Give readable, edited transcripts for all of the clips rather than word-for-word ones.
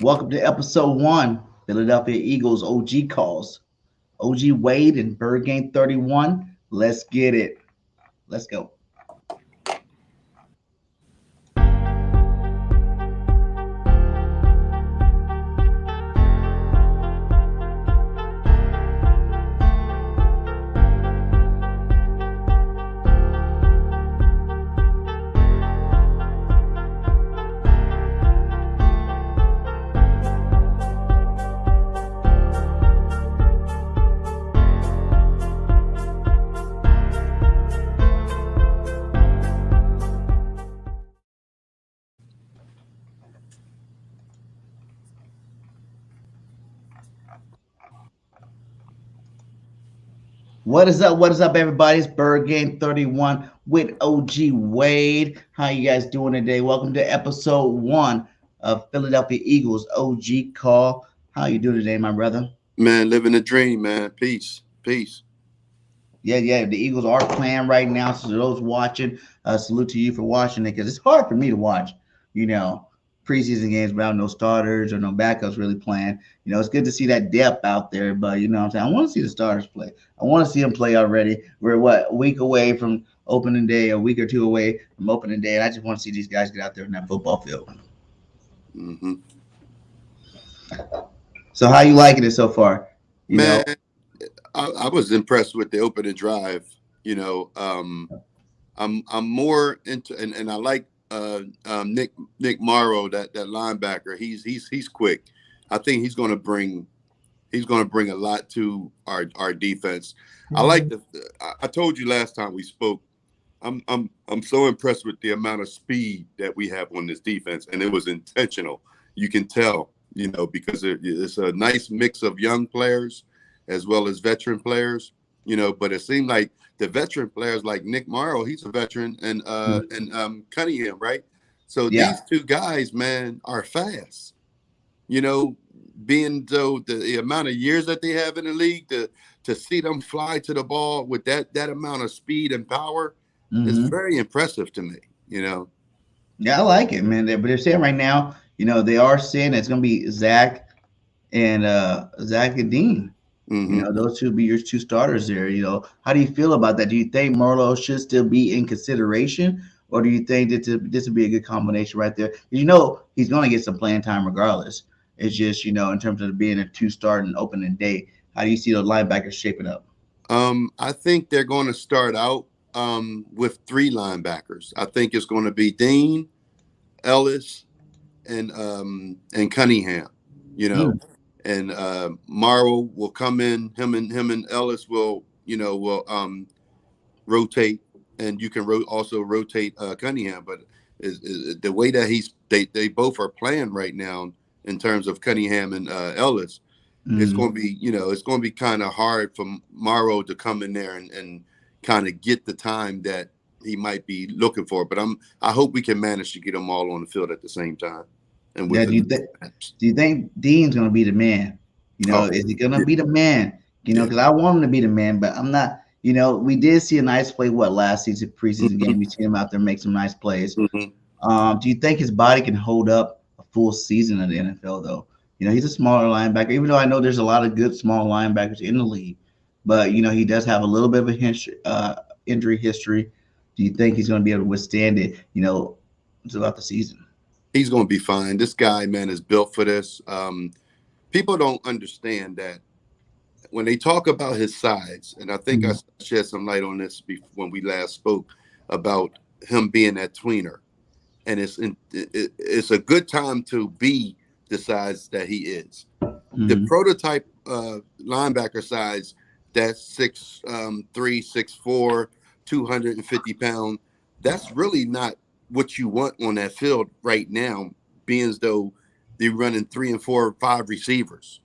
Welcome to episode one, Philadelphia Eagles OG calls. OG Wade and Bird Game 31. Let's get it. Let's go. What is up? What is up, everybody? It's Bird Game 31 with OG Wade. How you guys doing today? Welcome to episode one of Philadelphia Eagles OG call. How you doing today, my brother? Man, living the dream, man. Peace. Yeah. The Eagles are playing right now. So those watching, salute to you for watching it because it's hard for me to watch, preseason games without no starters or no backups really playing. It's good to see that depth out there, but you know what I'm saying? I want to see the starters play. I want to see them play already. We're a week away from opening day, a week or two away from opening day, and I just want to see these guys get out there in that football field. Mm-hmm. So how you liking it so far? I was impressed with the opening drive. I'm more into and I like Nick Morrow, that linebacker. He's quick. I think he's going to bring a lot to our defense. Mm-hmm. I like I told you last time we spoke. I'm so impressed with the amount of speed that we have on this defense, and it was intentional. You can tell, because it's a nice mix of young players as well as veteran players. But it seemed like the veteran players, like Nick Morrow, he's a veteran, and Cunningham, right? So These two guys, man, are fast. Being though the amount of years that they have in the league, to see them fly to the ball with that amount of speed and power is very impressive to me. Yeah, I like it, man. But they're saying right now, they are saying it's going to be Zach and Dean. Mm-hmm. Those two be your two starters there. How do you feel about that? Do you think Merlo should still be in consideration, or do you think that this would be a good combination right there? He's going to get some playing time regardless. It's just, in terms of being a two-start and opening day, how do you see those linebackers shaping up? I think they're going to start out with three linebackers. I think it's going to be Dean, Ellis, and Cunningham. And Morrow will come in. Him and Ellis will rotate, and you can also rotate Cunningham. But is the way that they both are playing right now in terms of Cunningham and Ellis, it's going to be it's going to be kind of hard for Morrow to come in there and kind of get the time that he might be looking for. But I hope we can manage to get them all on the field at the same time. And do you think Dean's going to be the man? Is he going to be the man? Because I want him to be the man, but I'm not. We did see a nice play last season, preseason game. We see him out there make some nice plays. Mm-hmm. Do you think his body can hold up a full season in the NFL though? He's a smaller linebacker, even though I know there's a lot of good small linebackers in the league, but he does have a little bit of a injury history. Do you think he's going to be able to withstand it, throughout the season? He's going to be fine. This guy, man, is built for this. People don't understand that when they talk about his size, and I think I shed some light on this when we last spoke about him being that tweener, and it's a good time to be the size that he is. The prototype linebacker size, that's 6'3", 6'4", 250 pounds. That's really not what you want on that field right now, being as though they're running 3 and 4 or 5 receivers.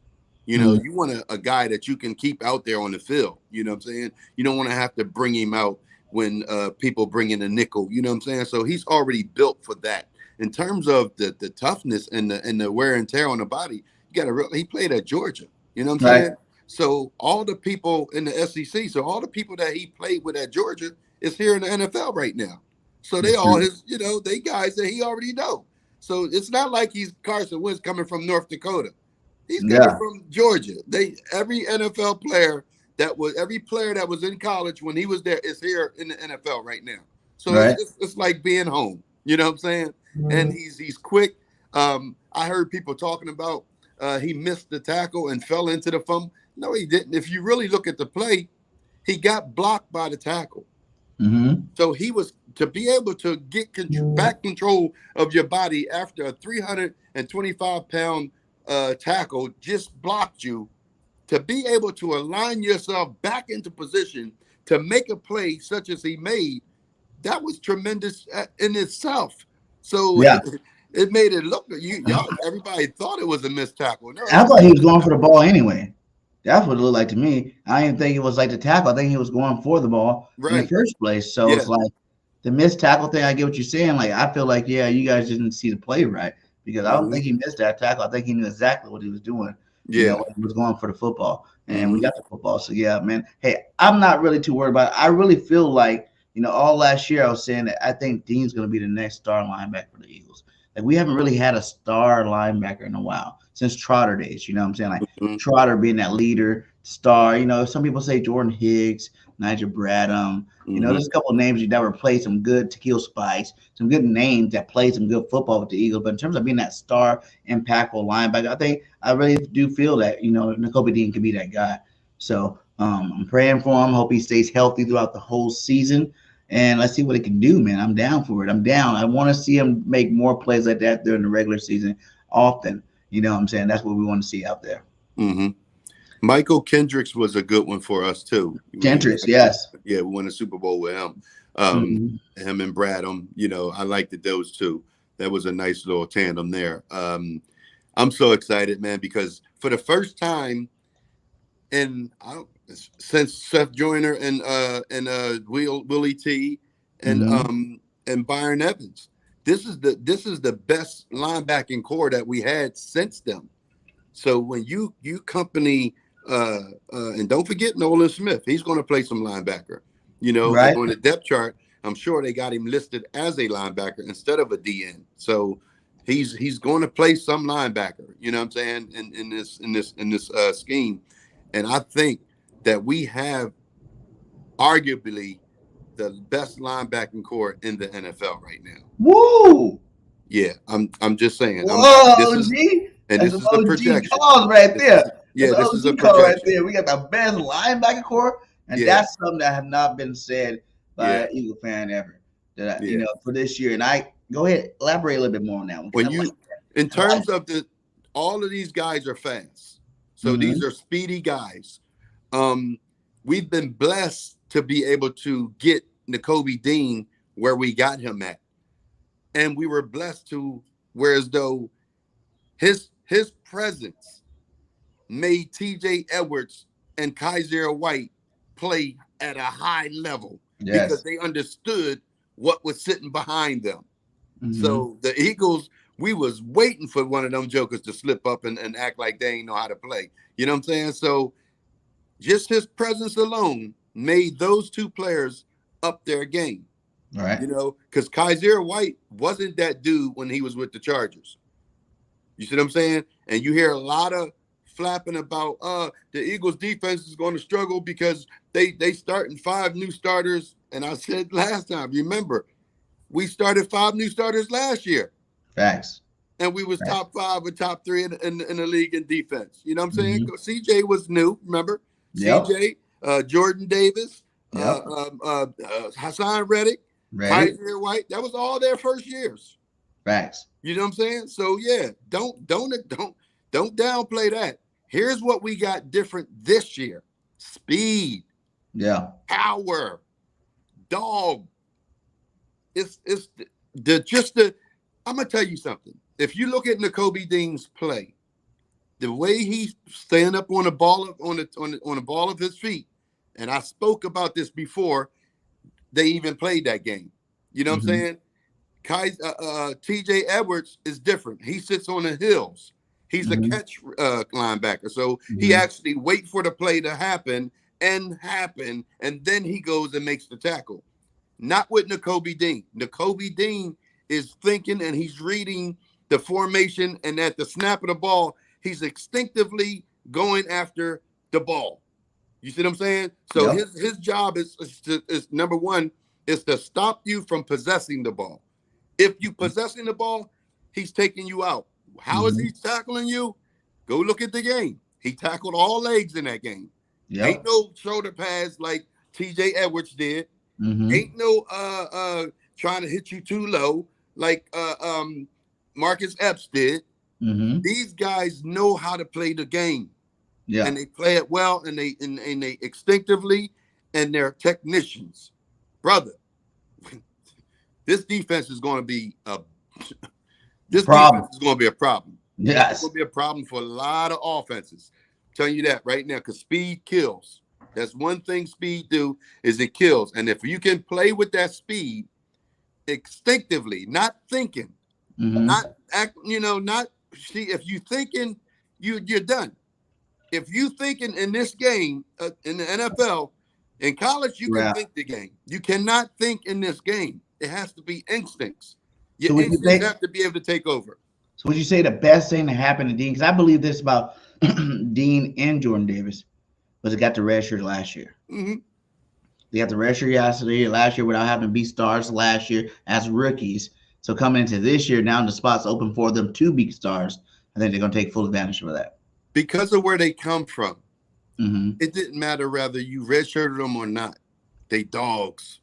You want a guy that you can keep out there on the field. You know what I'm saying? You don't want to have to bring him out when people bring in a nickel. You know what I'm saying? So he's already built for that. In terms of the toughness and the wear and tear on the body, he played at Georgia. You know what I'm saying? So all the people in the SEC, so all the people that he played with at Georgia is here in the NFL right now. So they all they guys that he already know. So it's not like he's Carson Wentz coming from North Dakota. He's coming Yeah. from Georgia. Every player that was in college when he was there is here in the NFL right now. So Right. it's like being home. You know what I'm saying? And he's quick. I heard people talking about he missed the tackle and fell into the fumble. No, he didn't. If you really look at the play, he got blocked by the tackle. Mm-hmm. So he was to be able to get back control of your body after a 325-pound tackle just blocked you. To be able to align yourself back into position to make a play such as he made, that was tremendous in itself. So Yeah. it made it look y'all. Everybody thought it was a missed tackle. No, it I was thought a he was missed going for the tackle. ball anyway. That's what it looked like to me. I didn't think it was like the tackle. I think he was going for the ball in the Right? first place. So Yeah. it's like the missed tackle thing. I get what you're saying. Like I feel like, yeah, you guys didn't see the play right because I don't Hmm. think he missed that tackle. I think he knew exactly what he was doing. Yeah. When he was going for the football, and we Hmm. got the football. So yeah, man. Hey, I'm not really too worried about it. I really feel like all last year I was saying that I think Dean's going to be the next star linebacker for the Eagles. Like we haven't really had a star linebacker in a while since Trotter days. You know what I'm saying? Like Hmm. Trotter being that leader, star. Some people say Jordan Higgs, Nigel Bradham. Hmm. There's a couple of names that were played some good tequila spice, some good names that played some good football with the Eagles. But in terms of being that star, impactful linebacker, I really do feel that Nakobe Dean could be that guy. So I'm praying for him. Hope he stays healthy throughout the whole season. And let's see what he can do, man. I'm down for it. I'm down. I want to see him make more plays like that during the regular season often. You know what I'm saying? That's what we want to see out there. Hmm. Michael Kendricks was a good one for us too. Kendricks, yes. We won a Super Bowl with him. Mm-hmm. Him and Bradham, I liked those two. That was a nice little tandem there. I'm so excited, man, because for the first time since Seth Joyner and Willie T Mm-hmm. and Byron Evans, this is the best linebacking core that we had since them. So when you company and don't forget Nolan Smith, he's going to play some linebacker. And Right. on the depth chart, I'm sure they got him listed as a linebacker instead of a DN. So he's going to play some linebacker. You know what I'm saying? In this scheme, and I think that we have arguably the best linebacking core in the NFL right now. Woo! Yeah, I'm just saying. This Whoa, is G. and That's this some is a OG projection. calls right This is there. That's yeah, an this is a OG call right projection. there. We got the best linebacker core, and Yeah, that's something that have not been said by yeah, an Eagle fan ever. yeah. For this year. And I go ahead, elaborate a little bit more on that one because When I like you, in that. I like terms of all of these guys are fast. it. So Mm-hmm. these are speedy guys. Um, we've been blessed to be able to get Nakobe Dean where we got him at. And we were blessed to, whereas though his presence made TJ Edwards and Kaiser White play at a high level because Yes. they understood what was sitting behind them. Mm-hmm. So the Eagles, we was waiting for one of them jokers to slip up and act like they ain't know how to play. You know what I'm saying? So just his presence alone made those two players up their game. All right. Because Kaiser White wasn't that dude when he was with the Chargers. You see what I'm saying? And you hear a lot of flapping about the Eagles defense is going to struggle because they starting 5 new starters. And I said last time, remember, we started 5 new starters last year. Facts. And we was Facts. top 5 or top 3 in the league in defense. You know what I'm saying? Mm-hmm. CJ was new, remember? Yep. CJ, Jordan Davis, Yep. Hassan Reddick, Ready? Kaiser White. That was all their first years. Facts. You know what I'm saying? So yeah, don't downplay that. Here's what we got different this year: speed, Yeah. power, dog. It's the. I'm gonna tell you something. If you look at Nakobe Dean's play, the way he stand up on the ball on the ball of his feet, and I spoke about this before they even played that game. You know what I'm Mm-hmm. saying? TJ Edwards is different. He sits on the hills. He's a Mm-hmm. catch linebacker. So he Mm-hmm. actually wait for the play to happen, and then he goes and makes the tackle. Not with Nakobe Dean. Nakobe Dean is thinking and he's reading the formation, and at the snap of the ball, he's instinctively going after the ball. You see what I'm saying? So Yep. his job is number one is to stop you from possessing the ball. If you possessing the ball, he's taking you out. How is he tackling you? Go look at the game. He tackled all legs in that game. Ain't Yep. no shoulder pads like TJ Edwards did. Ain't no trying to hit you too low like Marcus Epps did. These guys know how to play the game. Yeah. And they play it well, and they instinctively, and they're technicians. Brother, this defense is going to be a problem. Defense is going to be a problem. Yes. It's going to be a problem for a lot of offenses. I'm telling you that right now, because speed kills. That's one thing speed do is it kills. And if you can play with that speed instinctively, not thinking, not act, not see, if you thinking, you're done. If you thinking in this game, in the NFL, in college, you can think the game. You cannot think in this game. It has to be instincts. Your instincts have to be able to take over. So would you say the best thing that happened to Dean, because I believe this about Dean and Jordan Davis, was it got the red shirt last year. They got the red shirt last year without having to be stars last year as rookies. So coming into this year, now the spot's open for them to be stars. I think they're going to take full advantage of that. Because of where they come from, it didn't matter whether you redshirted them or not. They dogs.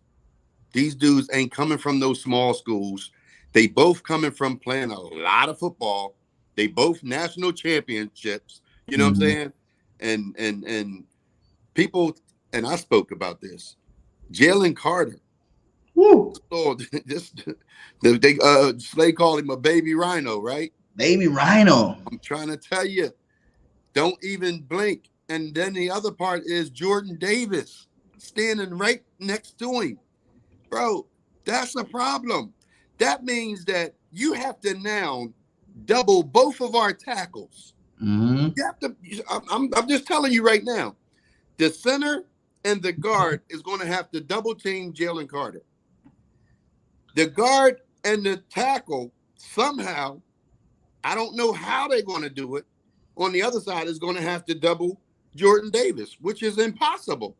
These dudes ain't coming from those small schools. They both coming from playing a lot of football. They both national championships. You know what I'm saying? And people, and I spoke about this. Jalen Carter. Woo! Oh, Slay called him a baby rhino, right? Baby rhino. I'm trying to tell you, don't even blink. And then the other part is Jordan Davis standing right next to him. Bro, that's a problem. That means that you have to now double both of our tackles. You have to. I'm just telling you right now, the center and the guard is going to have to double team Jalen Carter. The guard and the tackle somehow, I don't know how they're going to do it. On the other side is going to have to double Jordan Davis, which is impossible.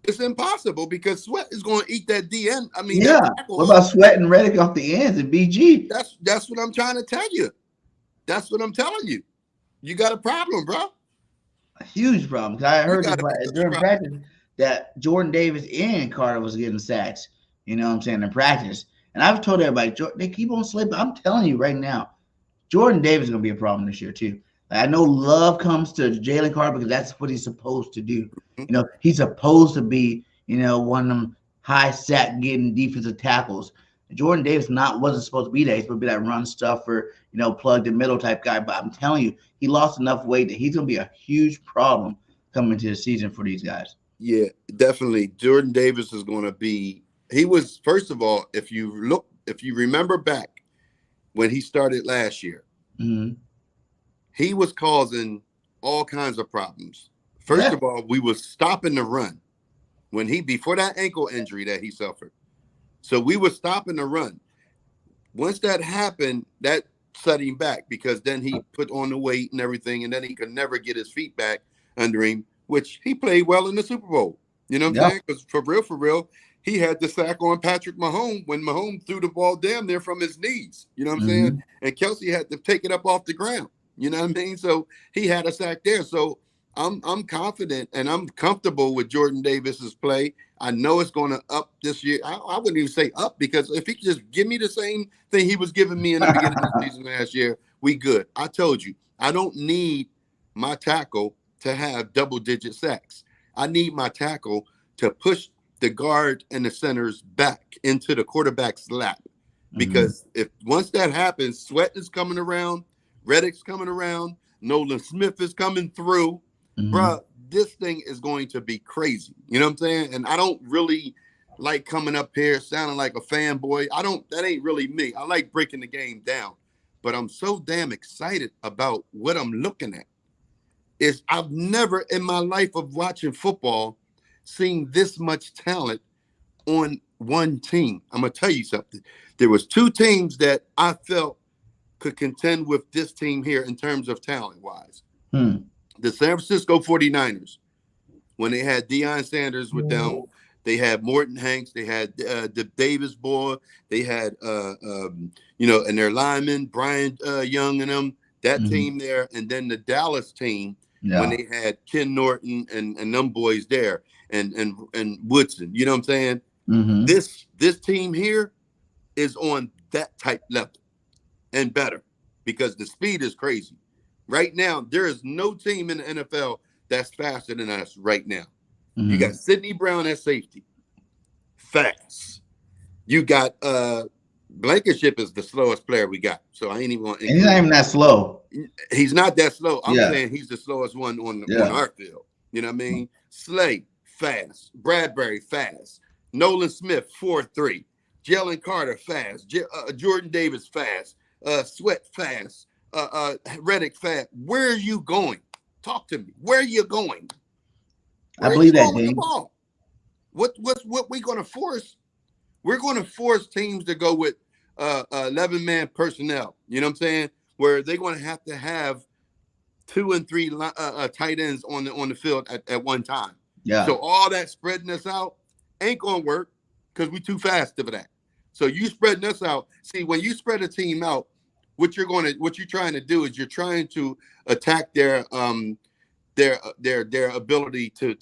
It's impossible because Sweat is going to eat that DN. I mean, yeah. What about Sweat and Reddick off the ends and BG? That's what I'm trying to tell you. That's what I'm telling you. You got a problem, bro. A huge problem. Because I heard during practice that Jordan Davis and Carter was getting sacks. You know what I'm saying, in practice. And I've told everybody, they keep on slipping. I'm telling you right now, Jordan Davis is going to be a problem this year too. I know love comes to Jalen Carter because that's what he's supposed to do. You know, he's supposed to be, one of them high sack getting defensive tackles. Jordan Davis wasn't supposed to be that. He's supposed to be that run stuffer, plugged in middle type guy. But I'm telling you, he lost enough weight that he's going to be a huge problem coming into the season for these guys. Yeah, definitely. Jordan Davis is going to be. He was, first of all, if you remember back when he started last year, he was causing all kinds of problems. First of all, we were stopping the run before that ankle injury that he suffered. So we were stopping the run. Once that happened, that set him back because then he put on the weight and everything, and then he could never get his feet back under him, which he played well in the Super Bowl. You know what I'm saying? Because for real, he had the sack on Patrick Mahomes when Mahomes threw the ball damn near from his knees. You know what I'm saying? And Kelsey had to take it up off the ground. You know what I mean? So he had a sack there. So I'm confident and I'm comfortable with Jordan Davis's play. I know it's going to up this year. I wouldn't even say up because if he could just give me the same thing he was giving me in the beginning of the season last year, we good. I told you, I don't need my tackle to have double-digit sacks. I need my tackle to push the guard and the centers back into the quarterback's lap. Because if once that happens, Sweat is coming around, Reddick's coming around, Nolan Smith is coming through. Bruh, this thing is going to be crazy. You know what I'm saying? And I don't really like coming up here sounding like a fanboy. That ain't really me. I like breaking the game down. But I'm so damn excited about what I'm looking at. I've never in my life of watching football seen this much talent on one team. I'm going to tell you something. There was two teams that I felt could contend with this team here in terms of talent-wise. Hmm. The San Francisco 49ers, when they had Deion Sanders with them, they had Morton Hanks, they had the Davis boy, they had and their linemen, Brian Young and them, that Hmm. team there, and then the Dallas team when Yeah. they had Ken Norton and them boys there and Woodson. You know what I'm saying? Hmm. This team here is on that type level and better because the speed is crazy. Right now, there is no team in the NFL that's faster than us right now. You got Hmm. Sidney Brown at safety, fast. You got Blankenship is the slowest player we got, so I ain't even going to And he's not include even that slow. him. He's not that slow. I'm Yeah. saying he's the slowest one on Yeah. our field. You know what I mean? Slay, fast. Bradbury, fast. Nolan Smith, 4.3. Jalen Carter, fast. Jordan Davis, fast. Sweat, fast. Reddick, fast. Where are you going? Talk to me. Where are you going? I Where are you believe that, going with the James. ball? What we going to force? We're going to force teams to go with 11-man personnel. You know what I'm saying? Where they're going to have 2 and 3 tight ends on the field at one time. Yeah. So all that spreading us out ain't going to work because we're too fast for that. So you spreading us out. See, when you spread a team out, what you're trying to do is you're trying to attack their ability to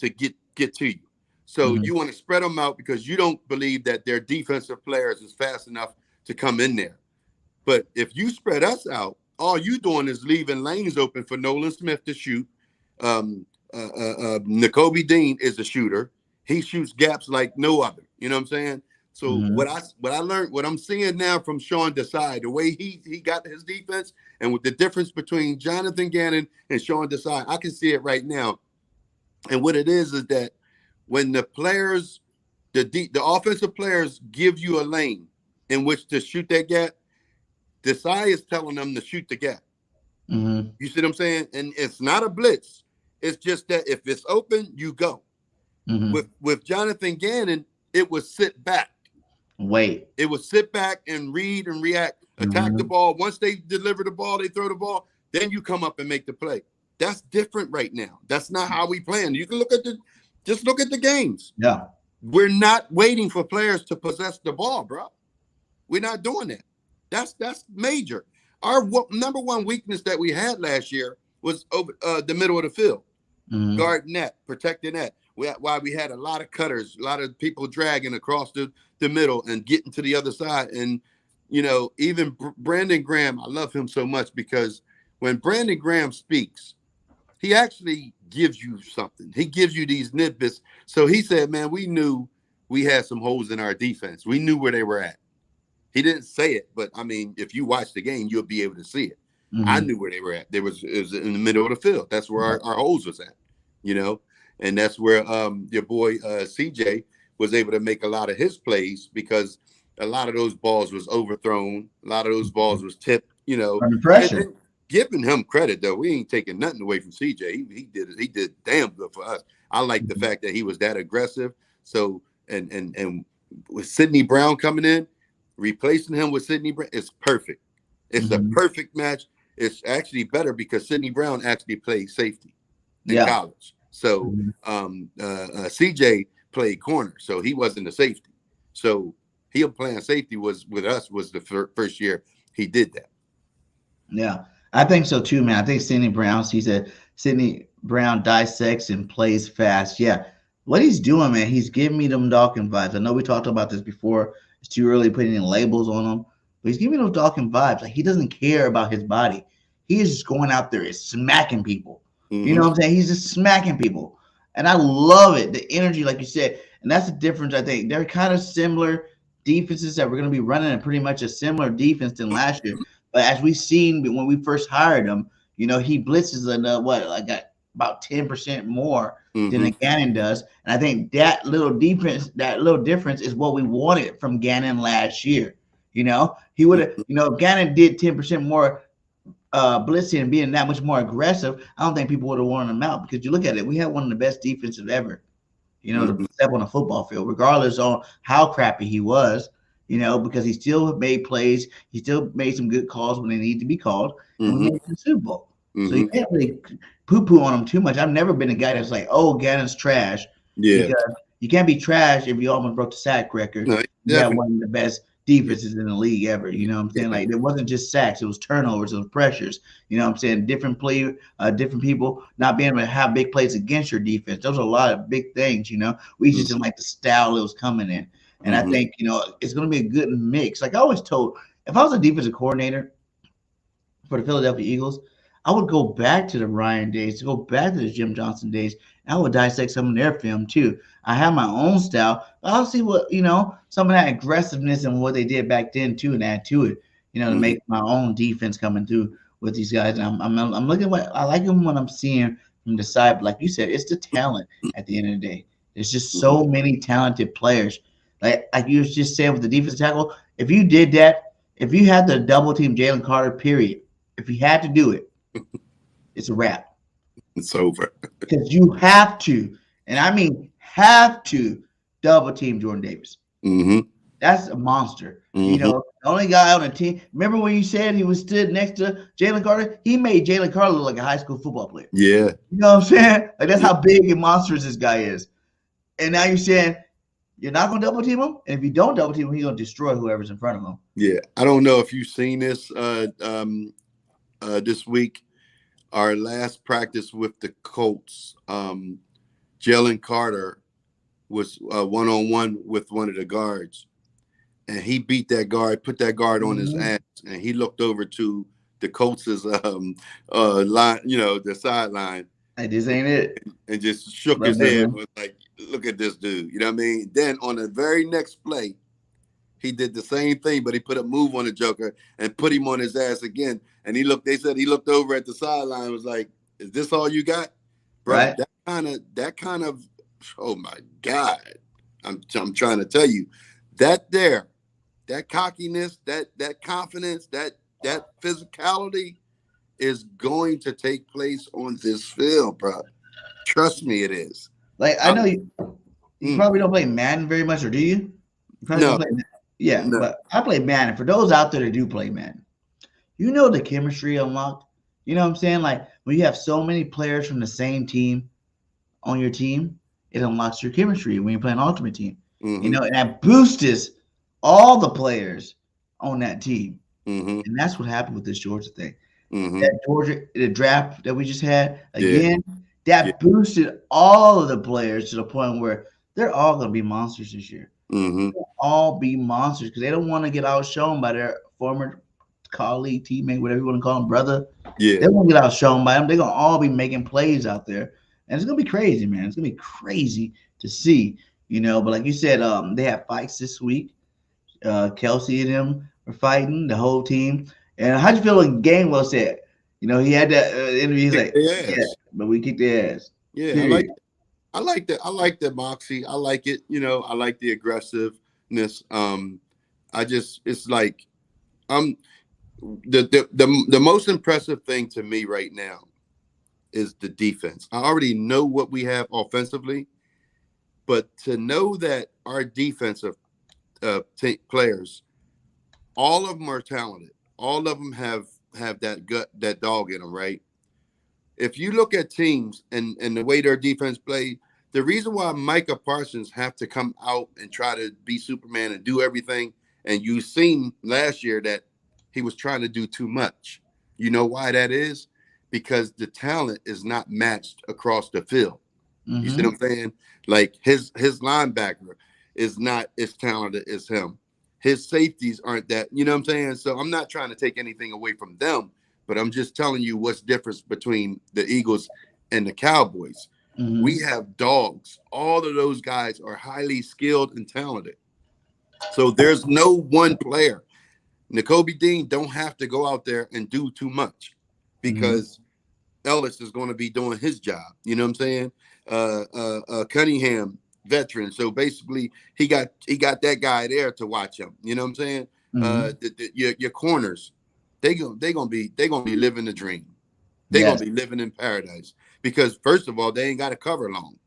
get to you. So Hmm. you want to spread them out because you don't believe that their defensive players is fast enough to come in there. But if you spread us out, all you doing is leaving lanes open for Nolan Smith to shoot. N'Kobe Dean is a shooter. He shoots gaps like no other. You know what I'm saying? So Hmm. what I learned, what I'm seeing now from Sean Desai, the way he got his defense, and with the difference between Jonathan Gannon and Sean Desai, I can see it right now. And what it is that when the players, the offensive players give you a lane in which to shoot that gap, Desai is telling them to shoot the gap. Hmm. You see what I'm saying? And it's not a blitz. It's just that if it's open, you go. Hmm. With Jonathan Gannon, it was sit back. Wait. It was sit back and read and react, attack the Hmm. ball. Once they deliver the ball, they throw the ball, then you come up and make the play. That's different right now. That's not how we playing. You can look at the games. Yeah. We're not waiting for players to possess the ball, bro. We're not doing that. That's major. Our number one weakness that we had last year was over the middle of the field, Hmm. guarding that, protecting that. Why we had a lot of cutters, a lot of people dragging across the middle and getting to the other side. And even Brandon Graham, I love him so much because when Brandon Graham speaks, he actually gives you something. He gives you these nitbits. So he said, man, we knew we had some holes in our defense. We knew where they were at. He didn't say it, but I mean, if you watch the game, you'll be able to see it. I Hmm. knew where they were at. It was in the middle of the field. That's where our holes was at, and that's where your boy CJ was able to make a lot of his plays because a lot of those balls was overthrown. A lot of those balls was tipped, Under and pressure. giving him credit though, we ain't taking nothing away from CJ. He did damn good for us. I like the Mhm. fact that he was that aggressive. So and with Sidney Brown coming in, replacing him with Sidney Brown is perfect. It's a Mhm. perfect match. It's actually better because Sidney Brown actually played safety in Yeah. college. So Mhm. CJ played corner, so he wasn't a safety. So him playing safety was with us was the first year he did that. Yeah. I think so too, man. I think Sidney Brown, he said Sidney Brown dissects and plays fast. Yeah. What he's doing, man, he's giving me them Dawkins vibes. I know we talked about this before. It's too early putting in labels on him, but he's giving me those Dawkins vibes. Like he doesn't care about his body. He is just going out there and smacking people. You know Mm-hmm. what I'm saying? He's just smacking people. And I love it. The energy, like you said. And that's the difference, I think. They're kind of similar defenses that we're going to be running and pretty much a similar defense than last year. But as we seen when we first hired him, he blitzes about 10% more than Mm-hmm. a Gannon does. And I think that little difference is what we wanted from Gannon last year. He would have, if Gannon did 10% more blitzing and being that much more aggressive, I don't think people would have wanted him out because you look at it, we had one of the best defensive ever, to Mm-hmm. step on a football field, regardless on how crappy he was. because he still made plays. He still made some good calls when they need to be called, and we Mm-hmm. made it to the Super Bowl. So you Mm-hmm. can't really poo-poo on him too much. I've never been a guy that's like, oh, Gannon's trash, Yeah. because you can't be trash if you almost broke the sack record. No, You got definitely. one of the best Yeah. defenses in the league ever. You know what I'm saying? Yeah. Like, it wasn't just sacks, it was turnovers, it was pressures. You know what I'm saying? Different people not being able to have big plays against your defense. Those are a lot of big things. We just didn't like the style it was coming in. And I Mm-hmm. think, it's going to be a good mix. Like I always told, if I was a defensive coordinator for the Philadelphia Eagles, I would go back to the Ryan days, to go back to the Jim Johnson days, and I would dissect some of their film too. I have my own style, but I'll see what, some of that aggressiveness and what they did back then too, and add to it, to Mm-hmm. make my own defense coming through with these guys. And I'm looking at what I like them when I'm seeing from the side. But like you said, it's the talent at the end of the day. There's just Mm-hmm. so many talented players. Like you was just saying with the defensive tackle, if you did that, if you had to double team Jalen Carter, period, if you had to do it, it's a wrap. It's over. Because you have to, and I mean have to, double team Jordan Davis. Mm-hmm. That's a monster. Mm-hmm. The only guy on the team. Remember when you said he was stood next to Jalen Carter? He made Jalen Carter look like a high school football player. Yeah. You know what I'm saying? Like, that's Yeah. how big and monstrous this guy is. And now you're saying you're not going to double team him, and if you don't double team him, he's going to destroy whoever's in front of him. Yeah. I don't know if you've seen this this week. Our last practice with the Colts, Jalen Carter was one-on-one with one of the guards, and he beat that guard, put that guard on his ass, and he looked over to the Colts' line, the sideline. Like, this ain't it. And just shook his head and was like, look at this dude. You know what I mean? Then on the very next play, he did the same thing, but he put a move on the Joker and put him on his ass again. And they said he looked over at the sideline and was like, is this all you got? Bro, Right. that kind of, oh my God. I'm trying to tell you, that cockiness, that confidence, that physicality is going to take place on this field, bro. Trust me, it is. Like, I know you probably don't play Madden very much, or do you? You probably don't play Madden. Yeah, No. But I play Madden. For those out there that do play Madden, the chemistry unlocked. You know what I'm saying? Like, when you have so many players from the same team on your team, it unlocks your chemistry when you're playing Ultimate Team. Mm-hmm. And that boosts all the players on that team. Mm-hmm. And that's what happened with this Georgia thing. Mm-hmm. That Georgia, the draft that we just had again, that boosted all of the players to the point where they're all going to be monsters this year. Mm-hmm. They'll all be monsters because they don't want to get outshone by their former colleague, teammate, whatever you want to call them, brother. Yeah. They won't get outshone by them. They're going to all be making plays out there. And it's going to be crazy, man. It's going to be crazy to see, But like you said, they have fights this week. Kelsey and them were fighting, the whole team. And how'd you feel when Gainwell said, he had that interview, he's like, yeah, but we kicked their ass. Yeah, Period. I like that. I like the moxie. I like it. I like the aggressiveness. It's like the most impressive thing to me right now is the defense. I already know what we have offensively, but to know that our defensive players, all of them are talented. All of them have that gut, that dog in them, right? If you look at teams and the way their defense play, the reason why Micah Parsons have to come out and try to be Superman and do everything, and you've seen last year that he was trying to do too much. You know why that is? Because the talent is not matched across the field. Mm-hmm. You see what I'm saying? Like his linebacker is not as talented as him. His safeties aren't that, you know what I'm saying? So I'm not trying to take anything away from them, but I'm just telling you what's different between the Eagles and the Cowboys. Mm-hmm. We have dogs. All of those guys are highly skilled and talented. So there's no one player. Nakobe Dean don't have to go out there and do too much because Ellis is going to be doing his job. You know what I'm saying? Cunningham, veteran. So basically he got that guy there to watch him. You know what I'm saying? Your corners, they gonna be living the dream. They're gonna be living in paradise because first of all, they ain't got to cover long.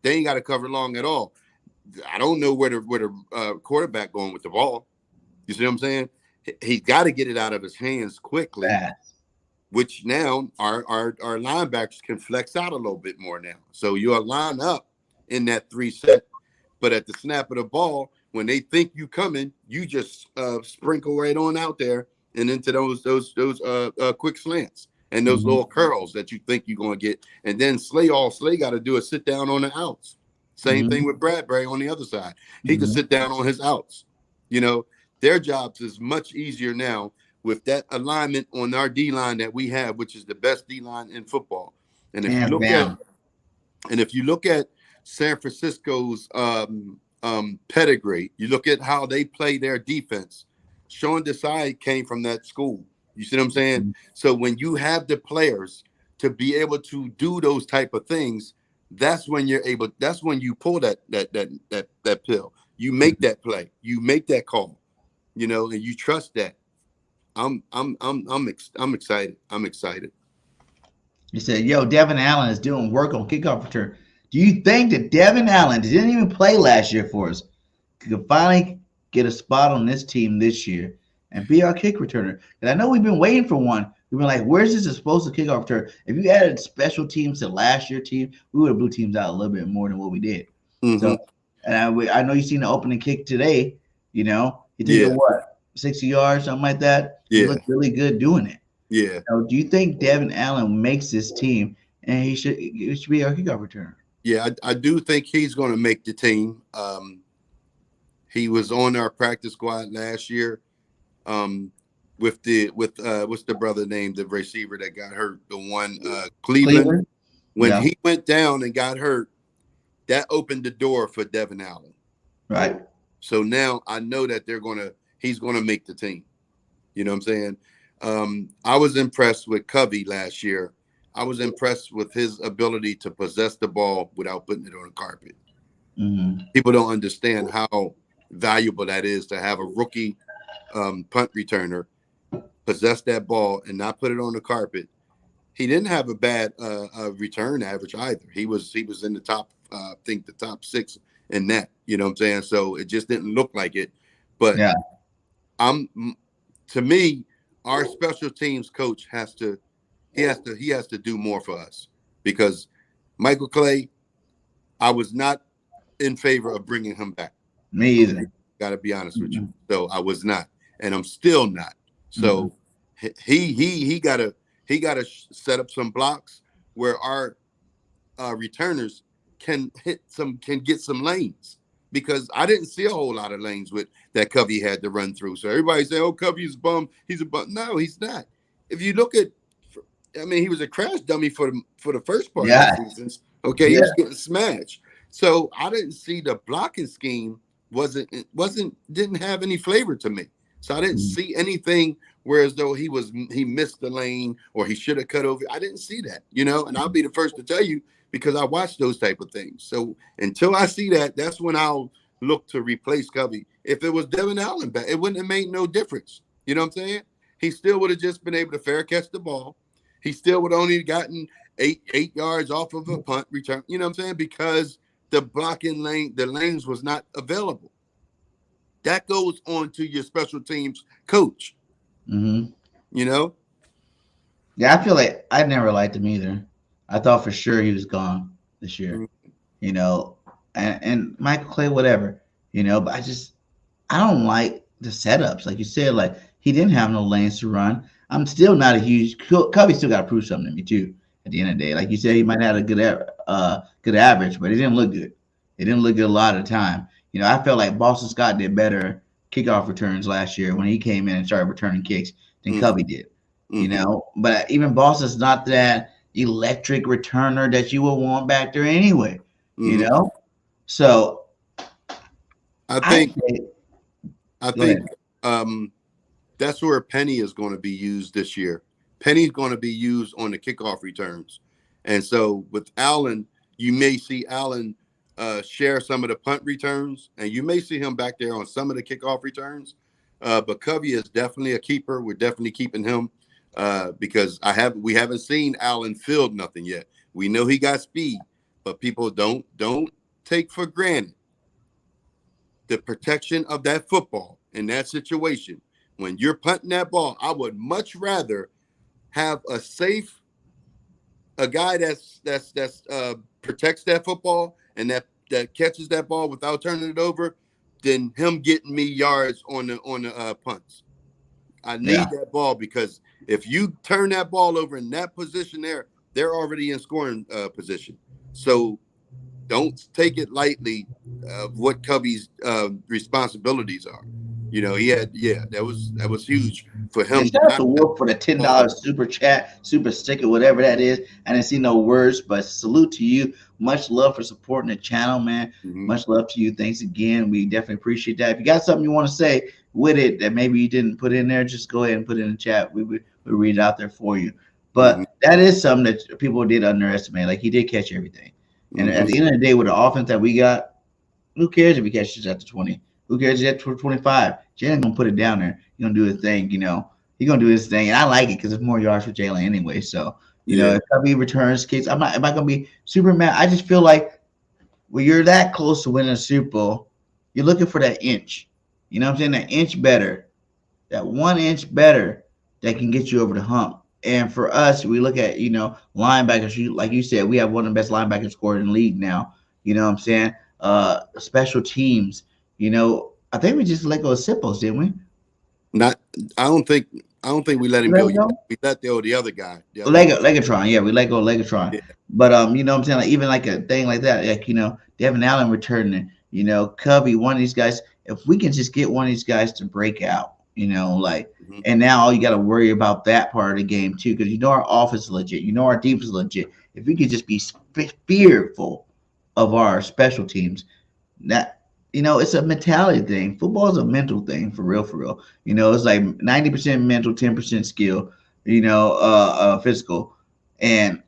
They ain't got to cover long at all. I don't know where the quarterback going with the ball. You see what I'm saying? He's got to get it out of his hands quickly, Fast. which now our linebackers can flex out a little bit more now. So you'll line up in that 3 set, but at the snap of the ball, when they think you coming, you just sprinkle right on out there and into those quick slants and those little curls that you think you're going to get. And then Slay got to do is sit down on the outs. Same thing with Bradbury on the other side. He can sit down on his outs. You know, their jobs is much easier now with that alignment on our D-line that we have, which is the best D-line in football. And if you look at San Francisco's pedigree, you look at how they play their defense. Sean Desai came from that school. You see what I'm saying? So when you have the players to be able to do those type of things, that's when you pull that pill. You make that play, you make that call, you know, and you trust that. I'm excited. I'm excited. You said, yo, Devin Allen is doing work on kickoff return. Do you think that Devin Allen didn't even play last year for us, could finally get a spot on this team this year and be our kick returner? Because I know we've been waiting for one. We've been like, where's this explosive kickoff return? If you added special teams to last year's team, we would have blew teams out a little bit more than what we did. So, and I know you've seen the opening kick today. You know, he took it, what, 60 yards, something like that? He looked really good doing it. Yeah. So do you think Devin Allen makes this team and he should be our kickoff returner? Yeah, I do think he's going to make the team. He was on our practice squad last year with what's the brother named, the receiver that got hurt, the one Cleveland. When he went down and got hurt, that opened the door for Devin Allen. Right. So now I know that he's going to make the team. You know what I'm saying? I was impressed with Covey last year. I was impressed with his ability to possess the ball without putting it on the carpet. People don't understand how valuable that is to have a rookie punt returner possess that ball and not put it on the carpet. He didn't have a bad return average either. He was in the top, I think the top 6 in that. You know what I'm saying? So it just didn't look like it. But to me, our special teams coach has to do more for us, because Michael Clay, I was not in favor of bringing him back. Me either. Got to be honest with you. So I was not, and I'm still not. So he got to set up some blocks where our returners can get some lanes, because I didn't see a whole lot of lanes with that Covey had to run through. So everybody say, "Oh, Covey's a bum. He's a bum." No, he's not. If you look at, I mean, he was a crash dummy for the first part of the seasons. Okay, he was getting smashed. So I didn't see the blocking scheme didn't have any flavor to me. So I didn't see anything whereas though he missed the lane or he should have cut over. I didn't see that, you know, and I'll be the first to tell you, because I watch those type of things. So until I see that, that's when I'll look to replace Covey. If it was Devin Allen back, it wouldn't have made no difference. You know what I'm saying? He still would have just been able to fair catch the ball. He still would have only gotten eight yards off of a punt return. You know what I'm saying? Because the blocking the lanes was not available. That goes on to your special teams coach. You know? Yeah, I feel like I never liked him either. I thought for sure he was gone this year. You know, and Michael Clay, whatever, you know, but I don't like the setups. Like you said, like he didn't have no lanes to run. I'm still not a huge Covey. Still got to prove something to me too. At the end of the day, like you said, he might have had a good average, but it didn't look good. It didn't look good a lot of the time. You know, I felt like Boston Scott did better kickoff returns last year when he came in and started returning kicks than Covey did. You know, but even Boston's not that electric returner that you would want back there anyway. You know, so I think that's where Penny is going to be used this year. Penny's going to be used on the kickoff returns. And so with Allen, you may see Allen share some of the punt returns, and you may see him back there on some of the kickoff returns. But Covey is definitely a keeper. We're definitely keeping him because we haven't seen Allen field nothing yet. We know he got speed, but people don't take for granted the protection of that football in that situation. When you're punting that ball, I would much rather have a guy that's protects that football and that catches that ball without turning it over than him getting me yards on the punts. I need Yeah. that ball because if you turn that ball over in that position there, they're already in scoring position. So don't take it lightly of what Cubby's responsibilities are. You know, that was huge for Yeah, him to shout out not to let Wolf for the the ball. $10 super chat, super sticker, whatever that is. I didn't see no words, but salute to you. Much love for supporting the channel, man. Mhm. Much love to you. Thanks again. We definitely appreciate that. If you got something you want to say with it that maybe you didn't put in there, just go ahead and put it in the chat. We read it out there for you. Mhm. But that is something that people did underestimate. Like he did catch everything. And at Mhm. the end of the day, with the offense that we got, who cares if he catches at the 20? Who cares if he's at 25? Jalen's gonna put it down there. He's gonna do his thing, He's gonna do his thing, and I like it because it's more yards for Jalen anyway. So, Yeah. if Cubby returns kicks, am I gonna be super mad? I just feel like when you're that close to winning a Super Bowl, you're looking for that inch. You know what I'm saying? That inch better, that 1 inch better that can get you over the hump. And for us, we look at, linebackers, like you said, we have one of the best linebackers scored in the league now. You know what I'm saying? Special teams, I think we just let go of Sippos, didn't we? Not. I don't think. I don't think we let him Let go him yet. go? We let the other guy. The other. Legatron, yeah, we let go of Legatron. Yeah. But you know what I'm saying? Like even like a thing like that, like Devin Allen returning, Cubby, one of these guys. If we can just get one of these guys to break out, Mhm. and now all you got to worry about that part of the game too, because our offense is legit, our defense is legit. If we could just be fearful of our special teams, that it's a mentality thing. Football is a mental thing for real, for real. It's like 90% mental, 10% skill. Physical, and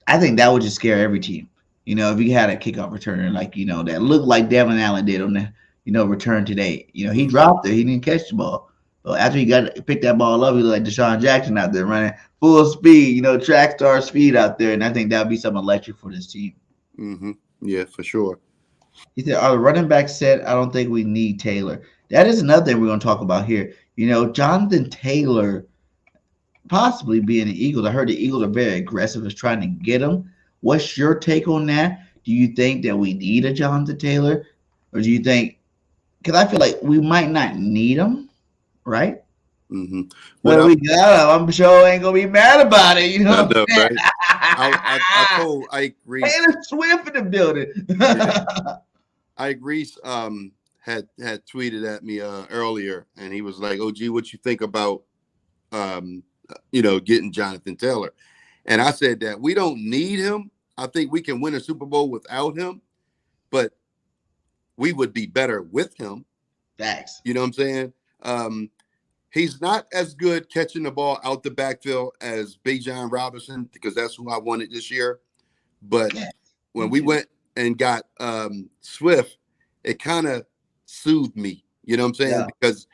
I think that would just scare every team. If you had a kickoff returner like that looked like Devin Allen did on the return today. He Mhm. dropped it, he didn't catch the ball. But after he picked that ball up, he looked like Deshaun Jackson out there running full speed, track star speed out there, and I think that would be something electric for this team. Mhm. Yeah, for sure. He said, "Are the running back set? I don't think we need Taylor." That is another thing we're going to talk about here. Jonathan Taylor possibly being the Eagles. I heard the Eagles are very aggressive as trying to get him. What's your take on that? Do you think that we need a Jonathan Taylor, or do you think? Because I feel like we might not need him, right? Mhm. What But I we got him. I'm sure ain't gonna be mad about it. You know I what know, I'm right? I saying? told Ike Reese. Taylor Swift in the building. Yeah, Ike Reese had tweeted at me earlier, and he was like, "Oh, gee, what you think about getting Jonathan Taylor?" And I said that we don't need him. I think we can win a Super Bowl without him, but we would be better with him. Thanks. You know what I'm saying? Um, he's not as good catching the ball out the backfield as Bijan Robinson because that's who I wanted this year. But Yeah, when me we too. went and got Swift, it kind of soothed me. You know what I'm saying? Yeah. Because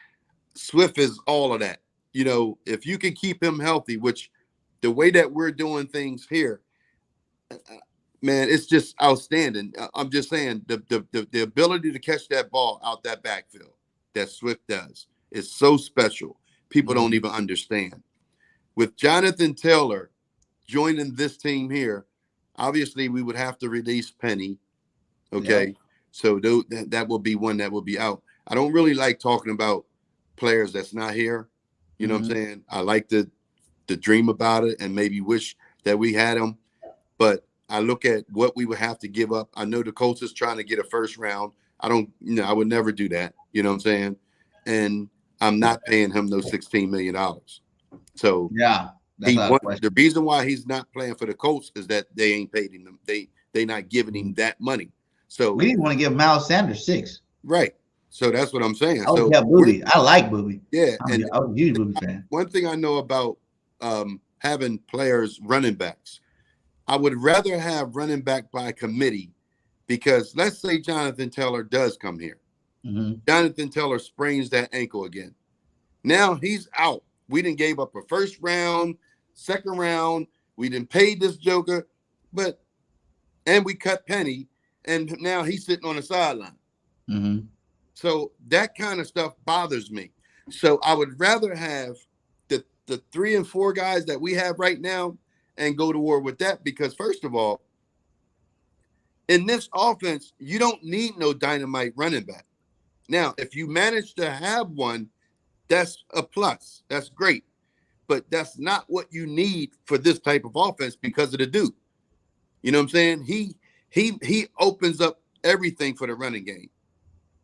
Swift is all of that. If you can keep him healthy, which the way that we're doing things here, man, it's just outstanding. I'm just saying the ability to catch that ball out that backfield that Swift does is so special. People don't Mhm. even understand. With Jonathan Taylor joining this team here, obviously we would have to release Penny. Yep. Okay, so that will be one that will be out. I don't really like talking about players that's not here. You know what I'm Mhm. saying? I like to dream about it and maybe wish that we had him. But I look at what we would have to give up. I know the Colts is trying to get a first round. I don't, I would never do that. You know what I'm saying? And I'm not paying him those $16 million. So Yeah. That's he not a want the question. reason why he's not playing for the Colts is that they ain't paid him. They not giving him that money. We So didn't want to give Miles Sanders 6. right. So that's what I'm saying. I would So have we're Booby. I like Booby. yeah, I and was a huge Booby fan. one thing I know about having players running backs, I would rather have running back by committee because let's say Jonathan Taylor does come here. Hmm. Jonathan Taylor sprains that ankle again. Now he's out. We didn't gave up a first round, second round. We didn't pay this joker, and we cut Penny, and now he's sitting on the sideline. Hmm. So that kind of stuff bothers me. So I would rather have the 3 and 4 guys that we have right now and go to war with that, because first of all, in this offense, you don't need no dynamite running back. Now, if you manage to have one, that's a plus. That's great. But that's not what you need for this type of offense because of the dude. You know what I'm saying? He opens up everything for the running game.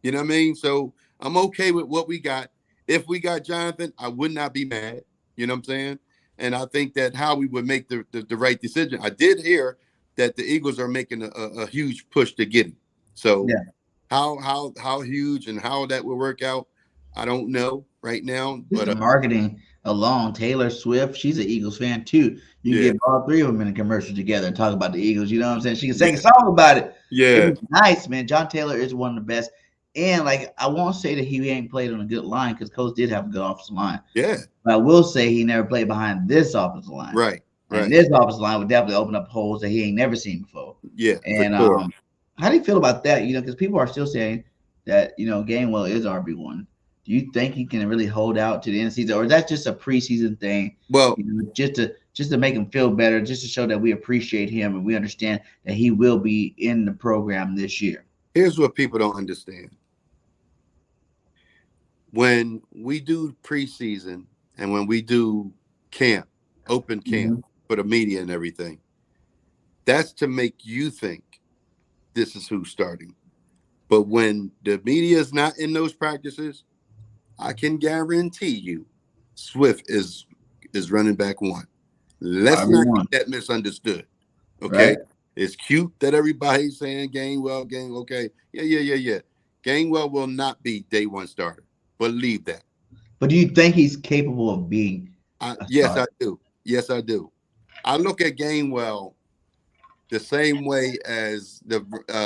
You know what I mean? So I'm okay with what we got. If we got Jonathan, I would not be mad. You know what I'm saying? And I think that Howie would make the right decision. I did hear that the Eagles are making a huge push to get him. So Yeah. how huge and how that will work out, I don't know right now. Just But the marketing alone. Taylor Swift, she's an Eagles fan too. You can yeah, get all three of them in a commercial together and talk about the Eagles. You know what I'm saying? She can sing a yeah, song about it. It'd yeah, be nice, man. John Taylor is one of the best. And like I won't say that he ain't played on a good line because Coach did have a good offensive line. yeah. But I will say he never played behind this offensive line. Right, And right. this offensive line would definitely open up holes that he ain't never seen before. Yeah, for And sure. how do you feel about that? You know, because people are still saying that, you know, Gainwell is RB1. Do you think he can really hold out to the end of the season, or is that just a preseason thing? Well, You know, just to make him feel better, just to show that we appreciate him and we understand that he will be in the program this year. here's what people don't understand. When we do preseason and when we do camp, open camp Mm-hmm. for the media and everything, that's to make you think this is who's starting. But when the media is not in those practices, I can guarantee you Swift is running back 1. Let's not RB1, get that misunderstood. Okay. right? It's cute that everybody's saying Gainwell, okay. Yeah. Gainwell will not be day 1 starter. Believe that. But do you think he's capable of being a Yes, I starter? do. Yes, I do. I look at Gainwell the same way as the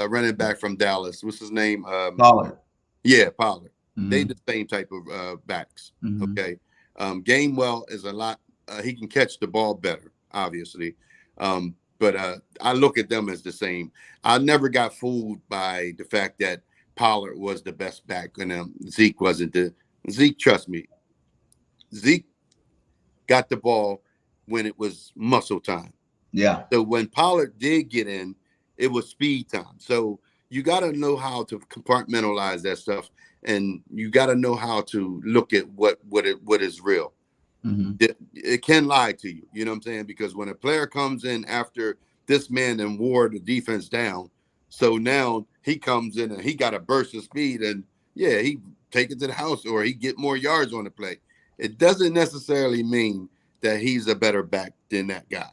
running back from Dallas. What's his name? Pollard. Yeah, Pollard. They Mm-hmm. the same type of backs. Mm-hmm. Okay. Gainwell is a lot. He can catch the ball better, obviously. But I look at them as the same. I never got fooled by the fact that Pollard was the best back and Zeke wasn't. Zeke, trust me, Zeke got the ball when it was muscle time. Yeah. So when Pollard did get in, it was speed time. So you got to know how to compartmentalize that stuff, and you got to know how to look at what is real. Mm-hmm. It can lie to you. You know what I'm saying? Because when a player comes in after this man and wore the defense down, so now he comes in and he got a burst of speed, and yeah, he take it to the house or he get more yards on the play. It doesn't necessarily mean that he's a better back than that guy.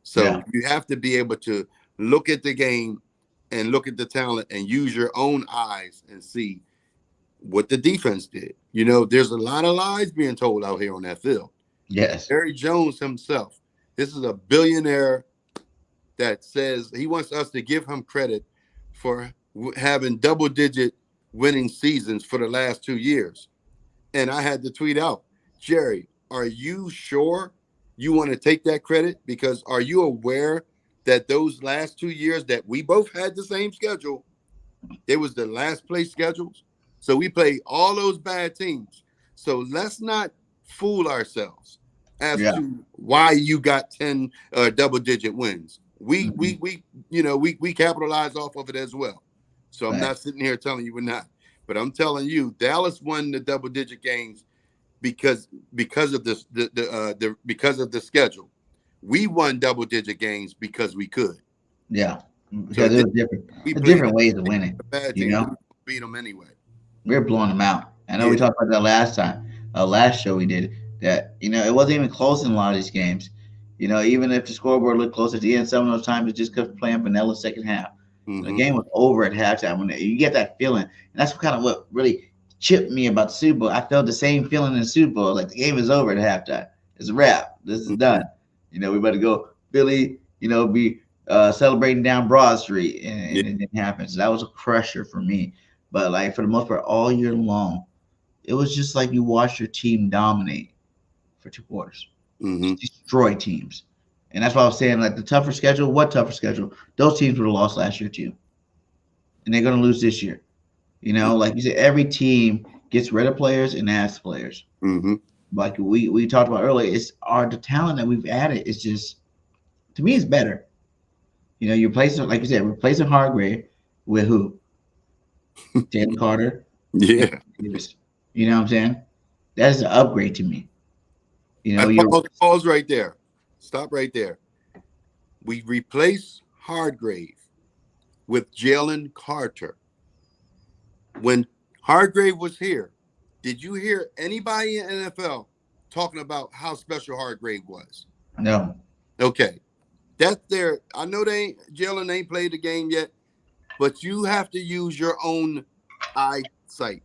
So Yeah. you have to be able to look at the game and look at the talent and use your own eyes and see what the defense did. You know, there's a lot of lies being told out here on that field. Yes. Jerry Jones himself, this is a billionaire that says he wants us to give him credit for having double-digit winning seasons for the last 2 years. And I had to tweet out, Jerry, are you sure you want to take that credit? Because are you aware that those last 2 years that we both had the same schedule, it was the last place schedules? So we played all those bad teams. So let's not fool ourselves as Yeah. to why you got 10 double-digit wins. We Mm-hmm. we capitalized off of it as well. So I'm not Facts. sitting here telling you we're not, but I'm telling you, Dallas won the double-digit games because of this because of the schedule. We won double-digit games because we could. Yeah. So Because it it did, was different. we There's played different ways of winning. a bad You team. We know, beat them anyway. we're blowing them out. I know we Yeah. talked about that last time, last show we did. That it wasn't even close in a lot of these games. Even if the scoreboard looked close at the end, some of those times it just kept playing vanilla second half. The Mm-hmm. game was over at halftime when you get that feeling, and that's kind of what really chipped me about the Super Bowl. I felt the same feeling in the Super Bowl, like the game is over at halftime. It's a wrap. This is Mm-hmm. done. We better go Philly. Be celebrating down Broad Street, Yeah. and it didn't happen. So that was a crusher for me. But like for the most part, all year long, it was just like you watched your team dominate for 2 quarters, Mm-hmm. just destroy teams. And that's why I was saying, like the tougher schedule. What tougher schedule? Those teams would have lost last year too, and they're going to lose this year. You know, like you said, every team gets rid of players and adds players. Mm-hmm. Like we talked about earlier, it's the talent that we've added is just, to me, it's better. You know, you're replacing, like you said, replacing Hargrave with who? Jalen Carter and Yeah. Davis. You know what I'm saying? That is an upgrade to me. You know, I you're pause right there. Stop right there. We replace Hardgrave with Jalen Carter. When Hardgrave was here, did you hear anybody in NFL talking about how special Hardgrave was? no. Okay. That's there. I know Jalen ain't played the game yet, but you have to use your own eyesight,